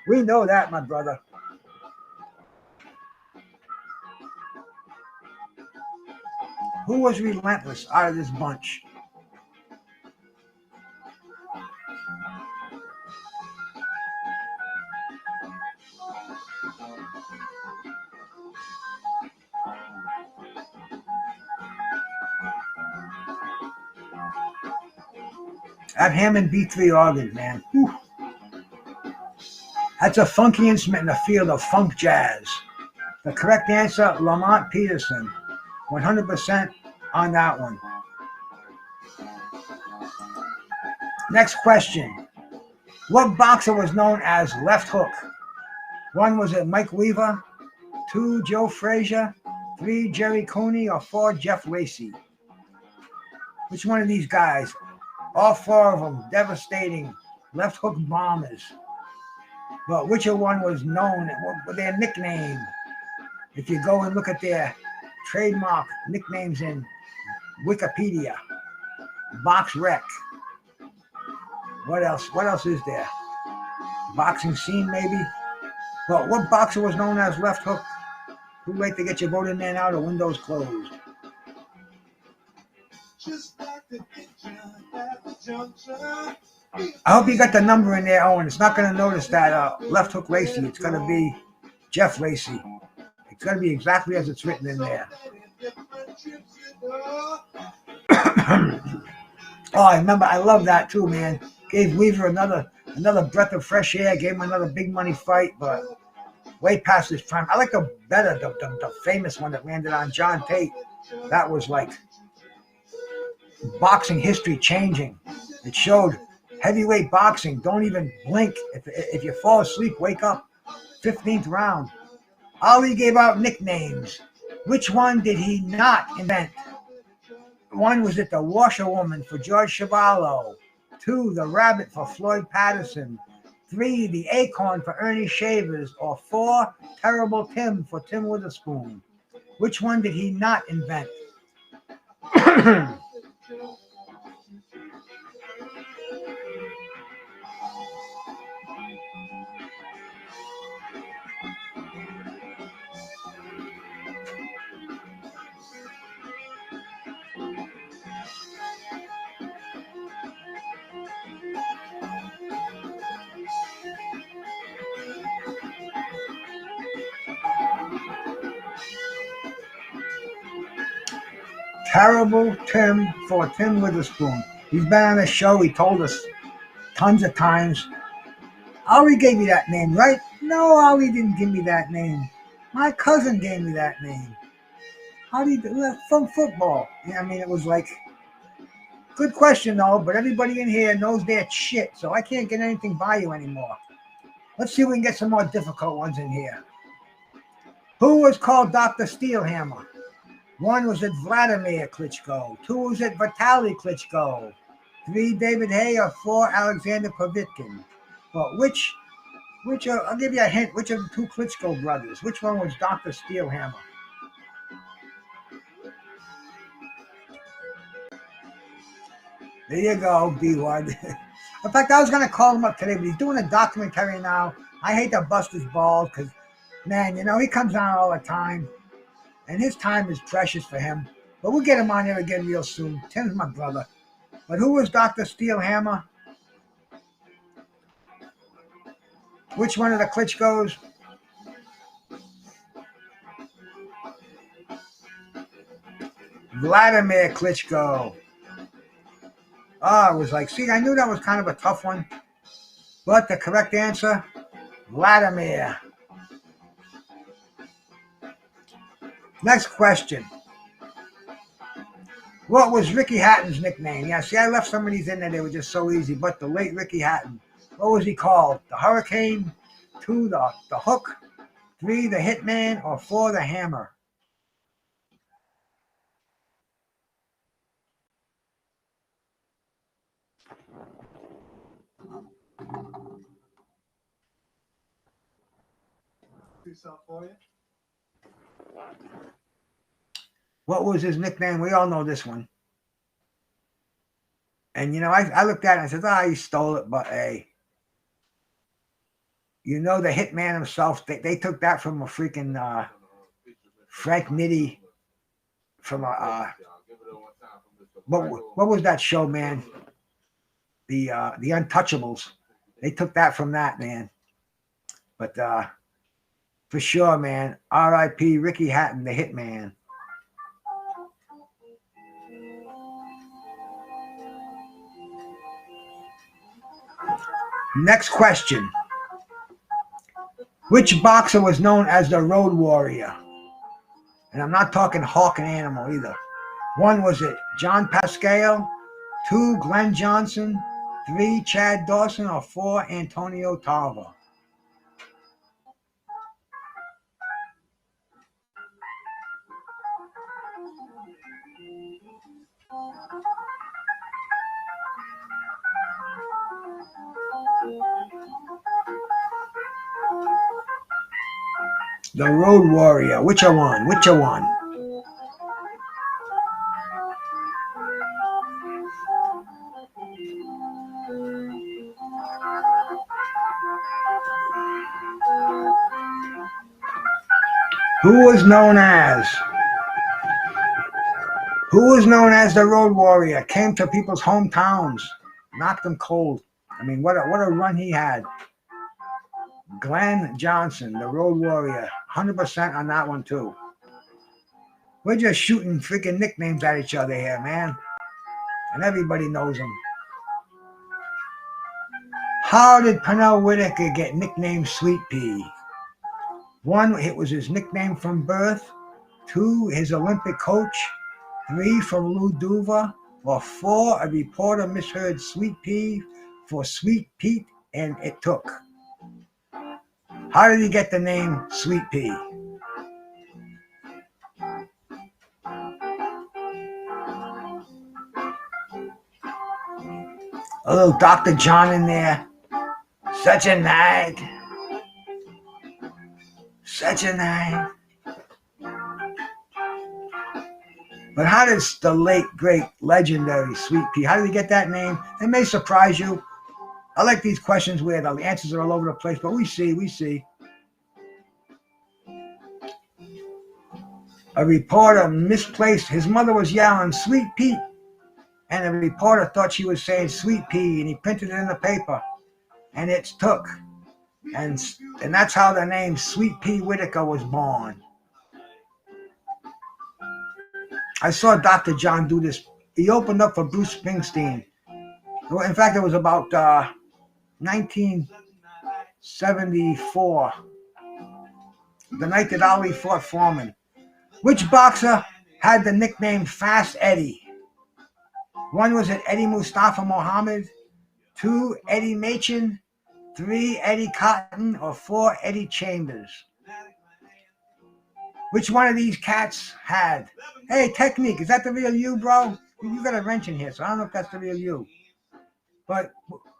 We know that, my brother. Who was relentless out of this bunch? That Hammond B3 organ, man. Whew. That's a funky instrument in the field of funk jazz. The correct answer, Lamont Peterson. 100% on that one. Next question. What boxer was known as Left Hook? 1 was it Mike Weaver, 2 Joe Frazier, 3 Jerry Cooney, or 4 Jeff Lacey? Which one of these guys? All 4 of them devastating left hook bombers. But which one was known? What was their nickname? If you go and look at their trademark nicknames in Wikipedia, Box Rec. What else? What else is there? Boxing Scene, maybe? But what boxer was known as Left Hook? Too late to get your vote in there now. The window's closed. I hope you got the number in there, Owen. It's not going to notice that Left Hook Lacey. It's going to be Jeff Lacey. It's going to be exactly as it's written in there. Oh, I remember. I love that too, man. Gave Weaver another breath of fresh air. Gave him another big money fight, but way past his prime. I like the famous one that landed on John Tate. That was like boxing history changing. It showed heavyweight boxing. Don't even blink. If you fall asleep, wake up. 15th round. Ali gave out nicknames. Which one did he not invent? 1 was it the Washerwoman for George Chuvalo, 2 the Rabbit for Floyd Patterson, 3 the Acorn for Ernie Shavers, or 4 Terrible Tim for Tim Witherspoon. Which one did he not invent? Terrible Tim for Tim Witherspoon. He's been on the show. He told us tons of times. Ali gave me that name, right? No, Ali didn't give me that name. My cousin gave me that name. How do you do that? From football? Yeah, I mean, it was like, good question though, but everybody in here knows their shit, so I can't get anything by you anymore. Let's see if we can get some more difficult ones in here. Who was called Dr. Steelhammer? 1 was it Vladimir Klitschko, 2 was it Vitaly Klitschko, 3 David Hay, or 4 Alexander Povitkin. But which I'll give you a hint, which of the 2 Klitschko brothers, which one was Dr. Steelhammer? There you go, B1. In fact, I was going to call him up today, but he's doing a documentary now. I hate to bust his balls because, man, you know, he comes on all the time. And his time is precious for him. But we'll get him on here again real soon. Tim's my brother. But who was Dr. Steelhammer? Which one of the Klitschkos? Vladimir Klitschko. Oh, it was like, see, I knew that was kind of a tough one. But the correct answer, Vladimir. Next question. What was Ricky Hatton's nickname? Yeah, see, I left some of these in there. They were just so easy. But the late Ricky Hatton, what was he called? The Hurricane, 2, the Hook, 3, the Hitman, or 4, the Hammer? What was his nickname? We all know this one. And, you know, I looked at it and I said, he stole it. But, hey, you know, the hitman himself, they took that from a freaking Frank Nitti from what was that show, man? The Untouchables. They took that from that, man. But for sure, man, R.I.P. Ricky Hatton, the hitman. Next question. Which boxer was known as the Road Warrior? And I'm not talking hawk and animal either. 1, was it John Pascal? 2, Glenn Johnson? 3, Chad Dawson? Or 4, Antonio Tarver? The Road Warrior. Which one? Which one? Who was known as the Road Warrior? Came to people's hometowns, knocked them cold. I mean, what a run he had. Glenn Johnson, the Road Warrior, 100% on that one too. We're just shooting freaking nicknames at each other here, man, and everybody knows them. How did Pernell Whitaker get nicknamed Sweet Pea? 1, it was his nickname from birth. 2, his Olympic coach. 3, from Lou Duva. Or 4, a reporter misheard Sweet Pea for Sweet Pete, and it took. How did he get the name Sweet Pea? A little Dr. John in there. Such a night. Such a night. But how does the late, great, legendary Sweet Pea, how did he get that name? It may surprise you. I like these questions where the answers are all over the place, but we see. A reporter misplaced. His mother was yelling, Sweet Pete. And the reporter thought she was saying Sweet Pea, and he printed it in the paper. And it took. And that's how the name Sweet Pea Whitaker was born. I saw Dr. John do this. He opened up for Bruce Springsteen. In fact, it was about 1974, the night that Ali fought Foreman. Which boxer had the nickname Fast Eddie? 1, was it Eddie Mustafa Muhammad? 2, Eddie Machen? 3, Eddie Cotton? Or 4, Eddie Chambers? Which one of these cats had? Hey, Technique, is that the real you, bro? You got a wrench in here, so I don't know if that's the real you. But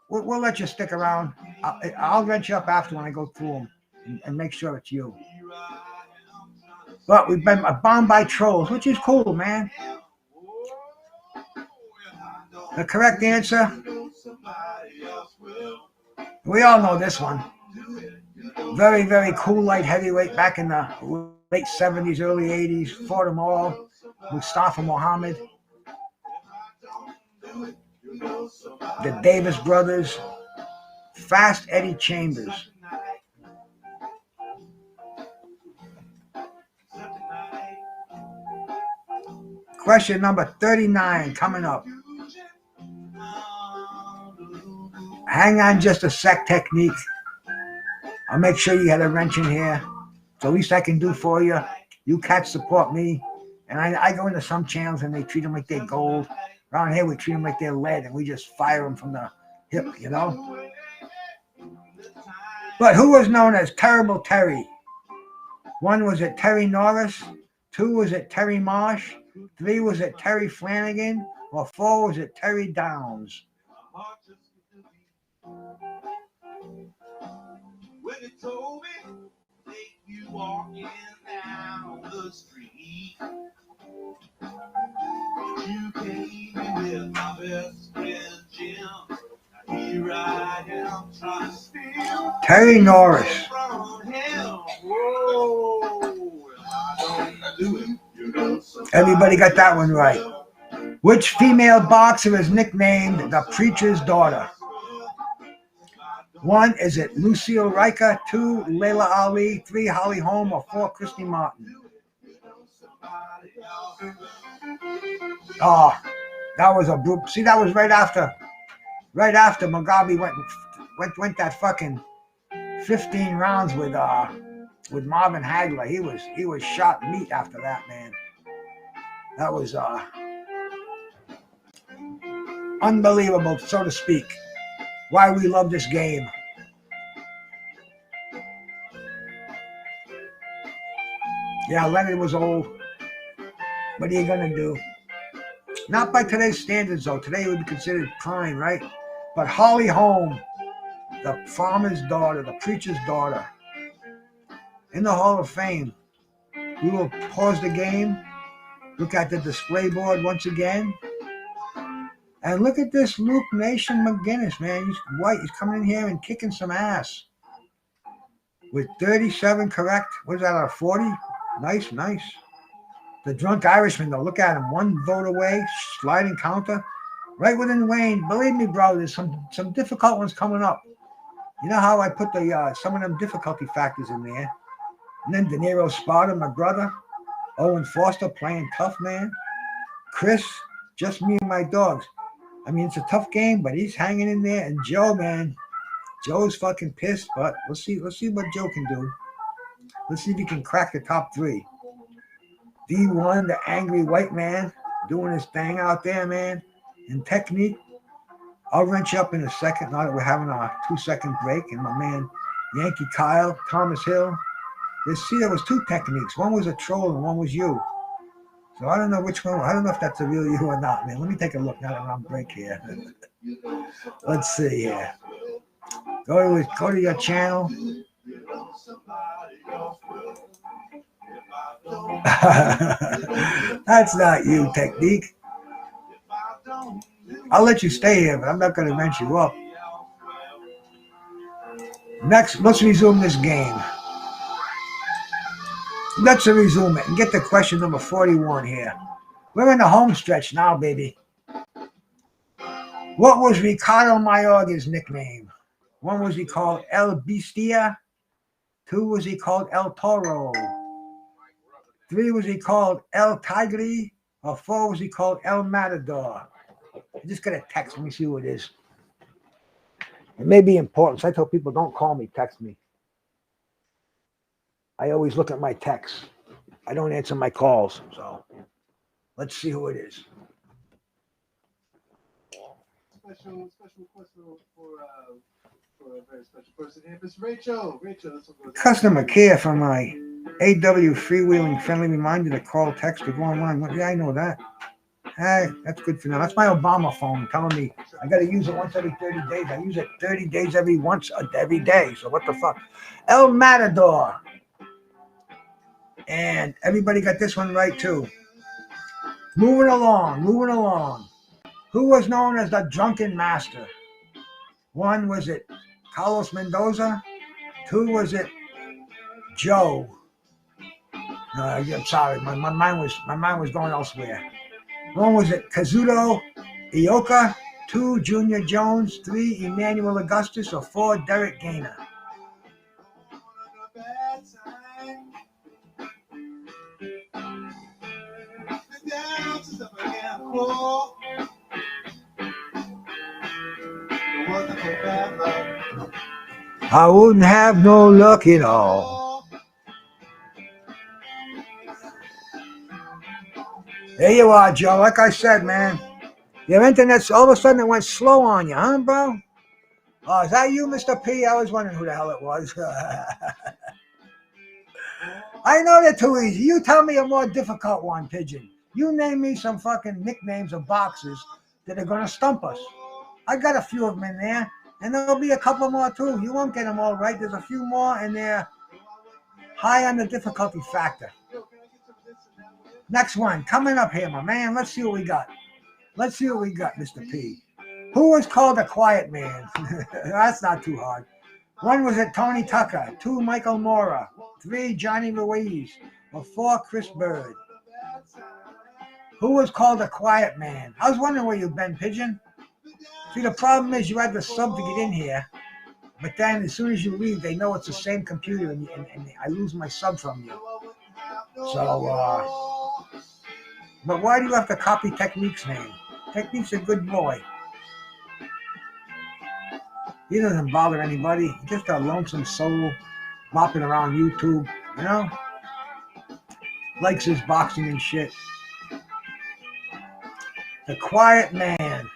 we'll let you stick around. I'll wrench you up after when I go through them and make sure it's you. But we've been bombed by trolls, which is cool, man. The correct answer, we all know this one. Very, very cool light heavyweight back in the late 70s, early 80s. Fought them all. Mustafa Muhammad. The Davis brothers. Fast Eddie Chambers. Question number 39 coming up. Hang on just a sec, Technique. I'll make sure you had a wrench in here. It's the least I can do for you. You cats support me. And I go into some channels and they treat them like they're gold. Around here, we treat them like they're lead and we just fire them from the hip, you know? But who was known as Terrible Terry? 1, was it Terry Norris? 2, was it Terry Marsh? 3, was it Terry Flanagan? Or 4, was it Terry Downs? take you walking down the street. You came in with my best friend Jim. Now here I am trying to steal Terry Norris. from him. Whoa, and I don't do it. You know, Everybody got that one right. Which female boxer is nicknamed the Preacher's Daughter? 1, is it Lucille Riker? 2, Layla Ali? 3, Holly Holm? Or 4, Christy Martin? Oh, that was a group. See, that was right after Mugabe went that fucking 15 rounds with Marvin Hagler. He was shot meat after that, man. That was unbelievable, so to speak. Why we love this game. Yeah, Leonard was old. What are you gonna do? Not by today's standards, though. Today it would be considered prime, right? But Holly Holm, the farmer's daughter, the preacher's daughter, in the Hall of Fame. We will pause the game, look at the display board once again, and look at this Luke Nation McGinnis, man. He's white. He's coming in here and kicking some ass. With 37 correct. What is that, out of 40? Nice, nice. The drunk Irishman, though, look at him. 1 vote away, sliding counter. Right within Wayne. Believe me, bro, there's some difficult ones coming up. You know how I put the some of them difficulty factors in there. And then De Niro Sparta, my brother. Owen Foster playing tough, man. Chris, just me and my dogs. I mean, it's a tough game, but he's hanging in there. And Joe, man, Joe's fucking pissed, but let's see what Joe can do. Let's see if he can crack the top 3. D1, the angry white man, doing his thing out there, man. In technique. I'll wrench you up in a second now that we're having a 2-second break. And my man, Yankee Kyle, Thomas Hill. There was 2 techniques. One was a troll and one was you. So I don't know which one. I don't know if that's a real you or not, man. Let me take a look now that we're on break here. Let's see here. Go to your channel. That's not you, technique. I'll let you stay here, but I'm not going to wrench you up. Next, let's resume this game. Let's resume it and get to question number 41 here. We're in the home stretch now, baby. What was Ricardo Mayorga's nickname? 1, was he called El Bestia? 2, was he called El Toro? 3, was he called El Tigre? Or 4, was he called El Matador? I just got a text. Let me see who it is. It may be important. So I tell people, don't call me, text me. I always look at my texts. I don't answer my calls. So let's see who it is. Special question for a very special person here. It's Rachel. This one goes Customer care for my AW freewheeling friendly reminder to call, text, or go online. Yeah, I know that. Hey, that's good for now. That's my Obama phone telling me I got to use it once every 30 days. I use it 30 days every day. So what the fuck? El Matador. And everybody got this one right, too. Moving along. Who was known as the Drunken Master? 1, was it Carlos Mendoza? 2, was it Joe? No, I'm sorry. My mind was going elsewhere. 1, was it Kazuto Ioka? 2, Junior Jones? 3, Emmanuel Augustus? Or 4, Derek Gainer? I wouldn't have no luck at all. There you are, Joe. Like I said, man, your internet's all of a sudden it went slow on you, huh, bro? Oh, is that you, Mr. P? I was wondering who the hell it was. I know they're too easy. You tell me a more difficult one, Pigeon. You name me some fucking nicknames of boxers that are going to stump us. I got a few of them in there, and there'll be a couple more, too. You won't get them all right. There's a few more, and they're High on the difficulty factor. Yo, can I get some of this and that with it? Next one, coming up here, my man. Let's see what we got. Let's see what we got, Mr. P. Who was called a quiet man? That's not too hard. 1 was it Tony Tucker, 2 Michael Mora, 3 Johnny Ruiz, or 4 Chris Bird. Who was called a quiet man? I was wondering where you've been, Pigeon. See, the problem is you had the sub to get in here, but then as soon as you leave, they know it's the same computer, and I lose my sub from you. So, but why do you have to copy Technique's name? Technique's a good boy. He doesn't bother anybody. He's just a lonesome soul bopping around YouTube, you know? Likes his boxing and shit. The quiet man.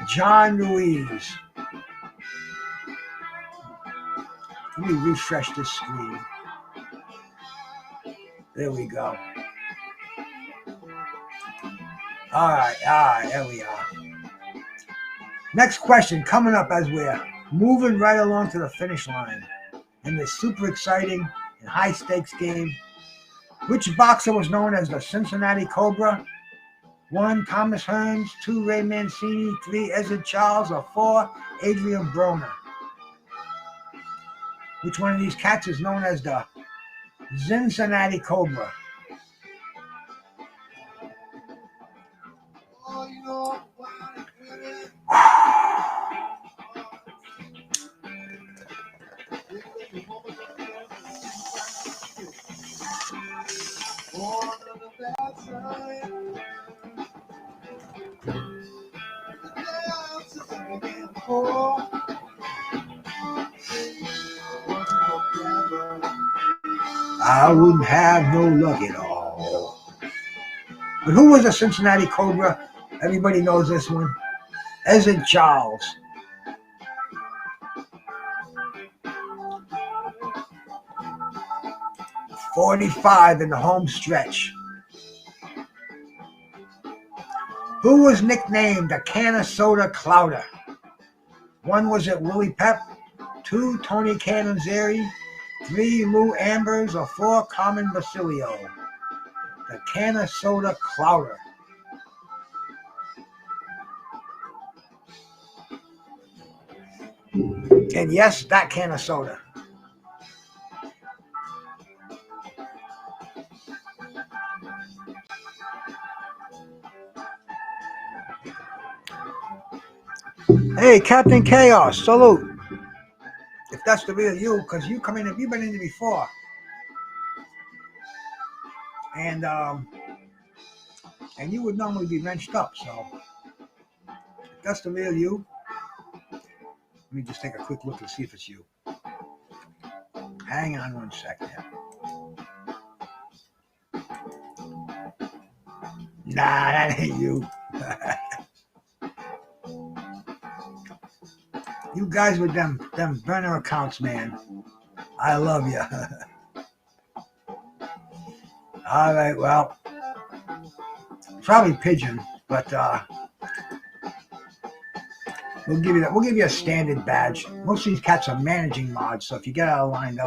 John Ruiz. Let me refresh this screen. There we go. All right, there we are. Next question coming up as we're moving right along to the finish line in this super exciting and high stakes game. Which boxer was known as the Cincinnati Cobra? 1, Thomas Hearns, 2, Ray Mancini, 3, Ezzard Charles, or 4, Adrian Broner? Which one of these cats is known as the Cincinnati Cobra? I wouldn't have no luck at all. But who was the Cincinnati Cobra? Everybody knows this one. Ezzard Charles. .45 in the home stretch. Who was nicknamed the Can of Soda Clouder? 1 was it Willie Pep, 2 Tony Cannonzeri, 3 Lou Ambers, or 4 Carmen Basilio? The Can of Soda Clouder. And yes, that can of soda. Hey, Captain Chaos, salute. If that's the real you, because you've been in here before. And you would normally be wrenched up, so if that's the real you, let me just take a quick look and see if it's you. Hang on 1 second. Nah, that ain't you. You guys with them burner accounts, man. I love you. All right, well, probably Pigeon, but we'll give you a standard badge. Most of these cats are managing mods, so if you get out of line,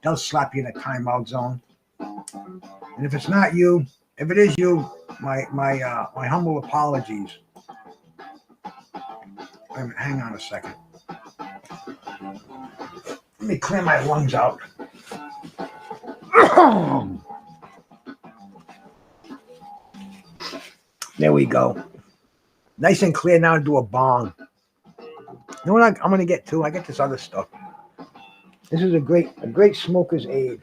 they'll slap you in a timeout zone. And if it's not you, if it is you, my humble apologies. Wait a minute, hang on a second. Let me clear my lungs out. There we go. Nice and clear now to do a bong. You know what I'm going to get to? I get this other stuff. This is a great smoker's aid.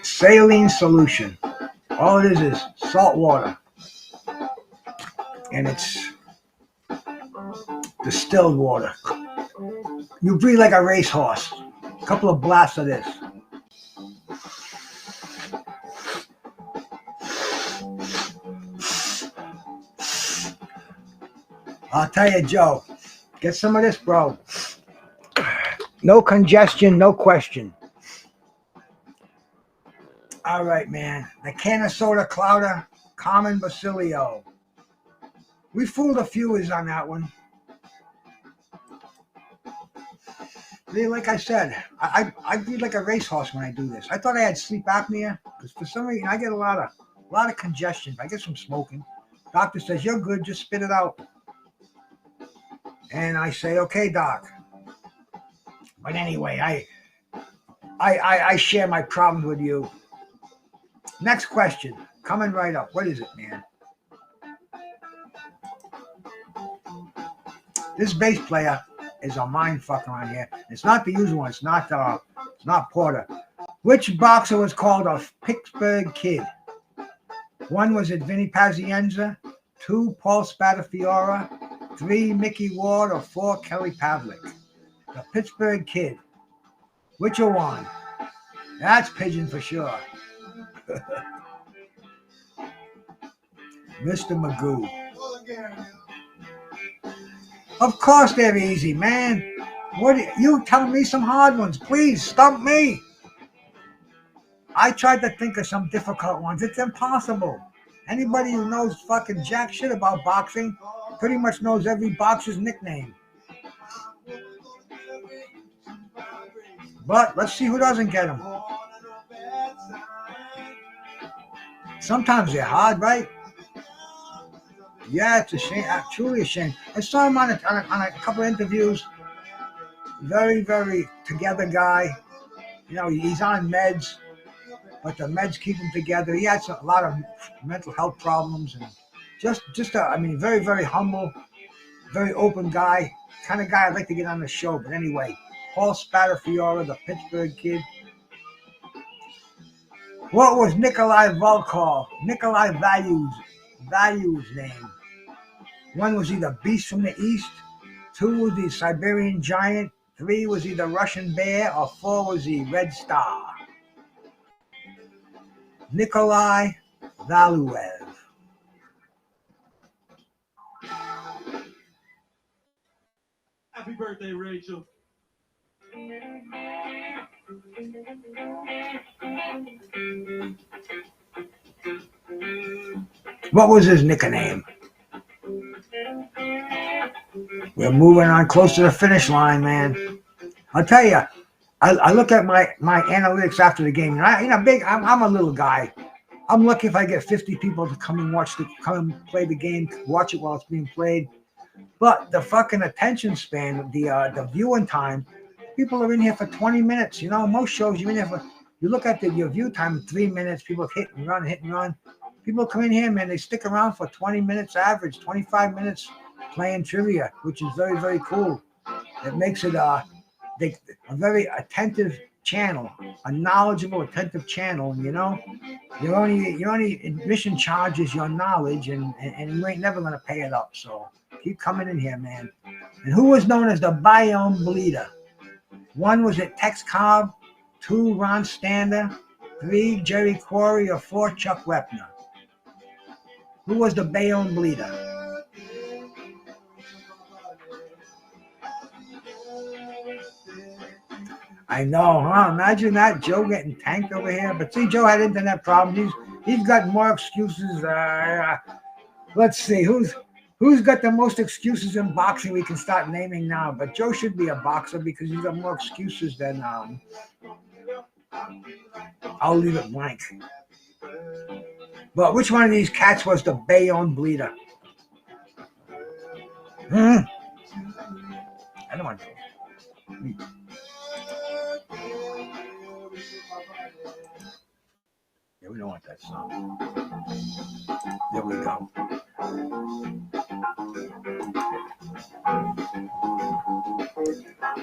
Saline solution. All it is salt water. And it's distilled water. You breathe like a racehorse. A couple of blasts of this. I'll tell you, Joe, get some of this, bro. No congestion, no question. All right, man. The can of soda clouder, Carmen Basilio. We fooled a few on that one. Like I said, I breathe like a racehorse when I do this. I thought I had sleep apnea because for some reason I get a lot of congestion. I get some smoking. Doctor says you're good, just spit it out. And I say, okay, doc. But anyway, I share my problems with you. Next question, coming right up. What is it, man? This bass player is a mind fucker on here. It's not the usual one. It's not Porter. Which boxer was called a Pittsburgh Kid? 1, was it Vinny Pazienza? 2, Paul Spatafiora? 3, Mickey Ward? Or 4, Kelly Pavlik? The Pittsburgh Kid. Which one? That's pigeon for sure. Mr. Magoo. Of course they're easy, man. You tell me some hard ones, please. Stump me. I tried to think of some difficult ones. It's impossible. Anybody who knows fucking jack shit about boxing pretty much knows every boxer's nickname. But let's see who doesn't get them. Sometimes they're hard, right? Yeah, it's a shame. Truly a shame. I saw him on a couple of interviews. Very, very together guy. You know, he's on meds, but the meds keep him together. He had a lot of mental health problems, and very, very humble, very open guy. Kind of guy I'd like to get on the show. But anyway, Paul Spatafiora, the Pittsburgh Kid. What was Nikolai Volkov? Nikolai Value's name? 1 was he the Beast from the East? 2 was the Siberian Giant? 3 was he the Russian Bear? Or 4 was he Red Star? Nikolai Valuev. Happy birthday, Rachel. What was his nickname? We're moving on close to the finish line, man. I'll tell you, I look at my analytics after the game. I'm a little guy. I'm lucky if I get 50 people to come and play the game, watch it while it's being played. But the fucking attention span, the viewing time, people are in here for 20 minutes. You know, most shows you're in here you look at your view time, 3 minutes. People hit and run. People come in here, man, they stick around for 20 minutes average, 25 minutes playing trivia, which is very, very cool. It makes it a very attentive channel, a knowledgeable, attentive channel. And, you know, your only admission charge is your knowledge, and you ain't never going to pay it up. So keep coming in here, man. And who was known as the Bayonne Bleeder? 1 was it Tex Cobb, 2 Ron Stander, 3 Jerry Quarry, or 4 Chuck Wepner? Who was the Bayonne Bleeder? I know, huh? Imagine that, Joe getting tanked over here. But see, Joe had internet problems. He's got more excuses. Let's see, who's got the most excuses in boxing? We can start naming now. But Joe should be a boxer because he's got more excuses than. I'll leave it blank. But which one of these cats was the Bayonne Bleeder? I don't want to. Yeah, we don't want that song. There we go.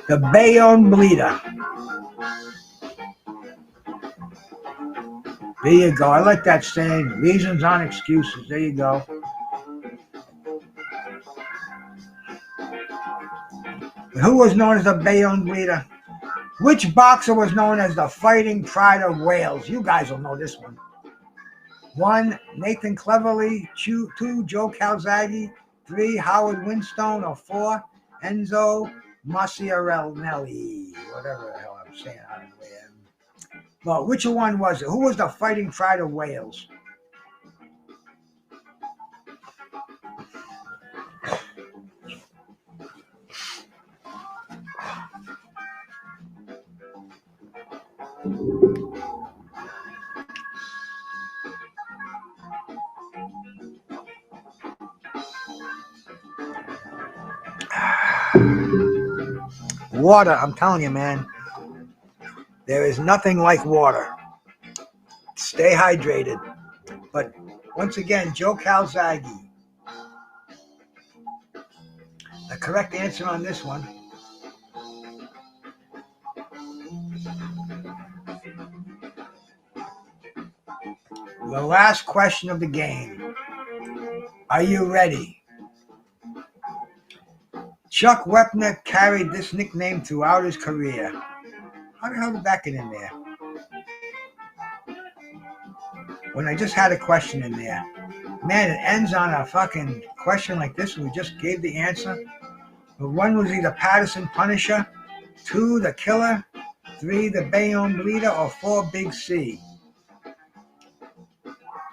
The Bayonne Bleeder. There you go. I like that saying. Reasons aren't excuses. There you go. Who was known as the Bayonne Bleeder? Which boxer was known as the Fighting Pride of Wales? You guys will know this one. 1, Nathan Cleverly. 2, Joe Calzaghe. 3, Howard Winstone, or 4, Enzo Maciarelli. Whatever the hell I'm saying. I don't know. But which one was it? Who was the fighting pride of Wales? Water, I'm telling you, man. There is nothing like water. Stay hydrated. But once again, Joe Calzaghe. The correct answer on this one. The last question of the game. Are you ready? Chuck Wepner carried this nickname throughout his career. How the hell did that get in there? When I just had a question in there. Man, it ends on a fucking question like this and we just gave the answer. But 1 was either Patterson Punisher, 2, the Killer, 3, the Bayonne Bleeder, or 4, Big C.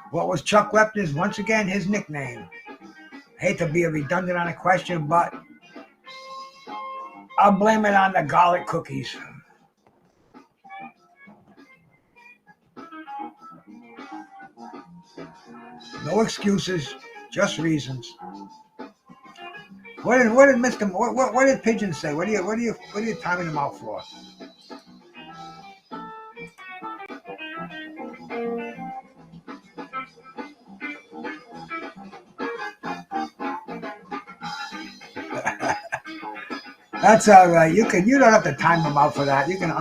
What was Chuck Wepner's, once again, his nickname? I hate to be redundant on a question, but I'll blame it on the garlic cookies. No excuses, just reasons. What did Mr. What did Pigeon say? What are you timing him out for? That's all right. You don't have to time him out for that. You can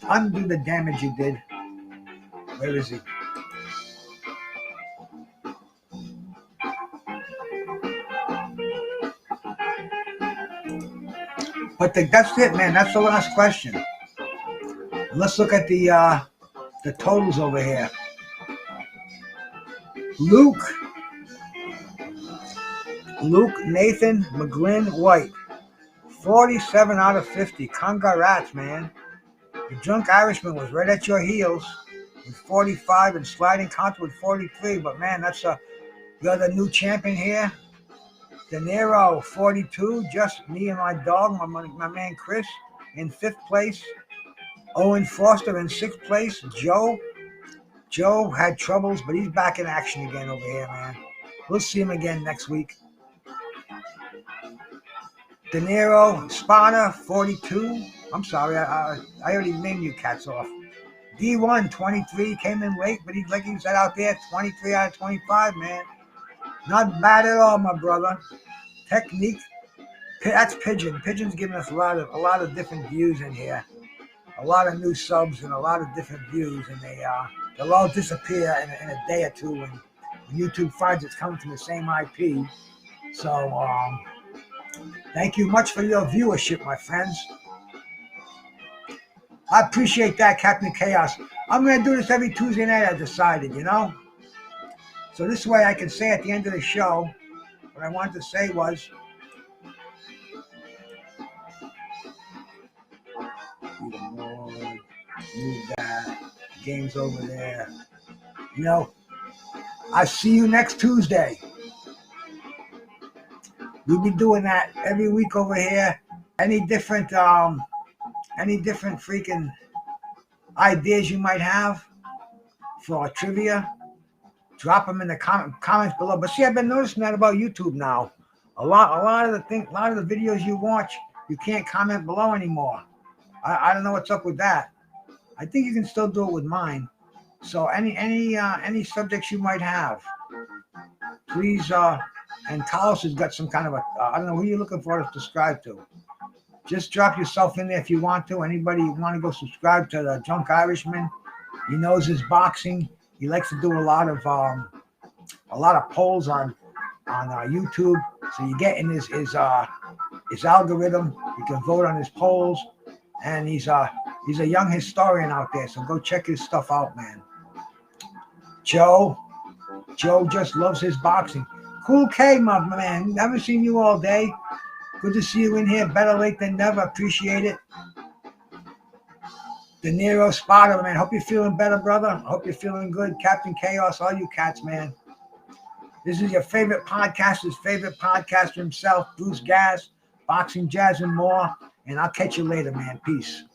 undo the damage you did. Where is he? But that's it, man. That's the last question. Let's look at the totals over here. Luke Nathan McGlynn White, 47 out of 50. Congrats, man. The Drunk Irishman was right at your heels with 45 and Sliding Counter with 43. But man, you're the new champion here. De Niro, 42. Just me and my dog, my man Chris, in 5th place. Owen Foster in 6th place. Joe had troubles, but he's back in action again over here, man. We'll see him again next week. De Niro, Spada, 42. I'm sorry, I already named you cats off. D1, 23, came in late, but like he said out there, 23 out of 25, man. Not bad at all, my brother. Technique, that's Pigeon. Pigeon's giving us a lot of different views in here. A lot of new subs and a lot of different views, and they'll all disappear in a day or two when YouTube finds it's coming from the same IP. So, thank you much for your viewership, my friends. I appreciate that, Captain Chaos. I'm going to do this every Tuesday night, I decided, So this way I can say at the end of the show, what I wanted to say was, move that, game's over there. I see you next Tuesday. We'll be doing that every week over here. Any different freaking ideas you might have for a trivia, drop them in the comments below. But see, I've been noticing that about YouTube now. A lot of the videos you watch, you can't comment below anymore. I don't know what's up with that. I think you can still do it with mine. So any subjects you might have, please. And Carlos has got some kind of I don't know who you're looking for to subscribe to. Just drop yourself in there if you want to. Anybody you want to go subscribe to the Drunk Irishman? He knows his boxing. He likes to do a lot of polls on YouTube. So you get in his algorithm. You can vote on his polls, and he's a young historian out there. So go check his stuff out, man. Joe just loves his boxing. Cool K, my man. Haven't seen you all day. Good to see you in here. Better late than never. Appreciate it. De Niro Spotter, man. Hope you're feeling better, brother. Hope you're feeling good. Captain Chaos, all you cats, man. This is your favorite podcaster's favorite podcaster himself, Bruce Gas, Boxing, Jazz, and more. And I'll catch you later, man. Peace.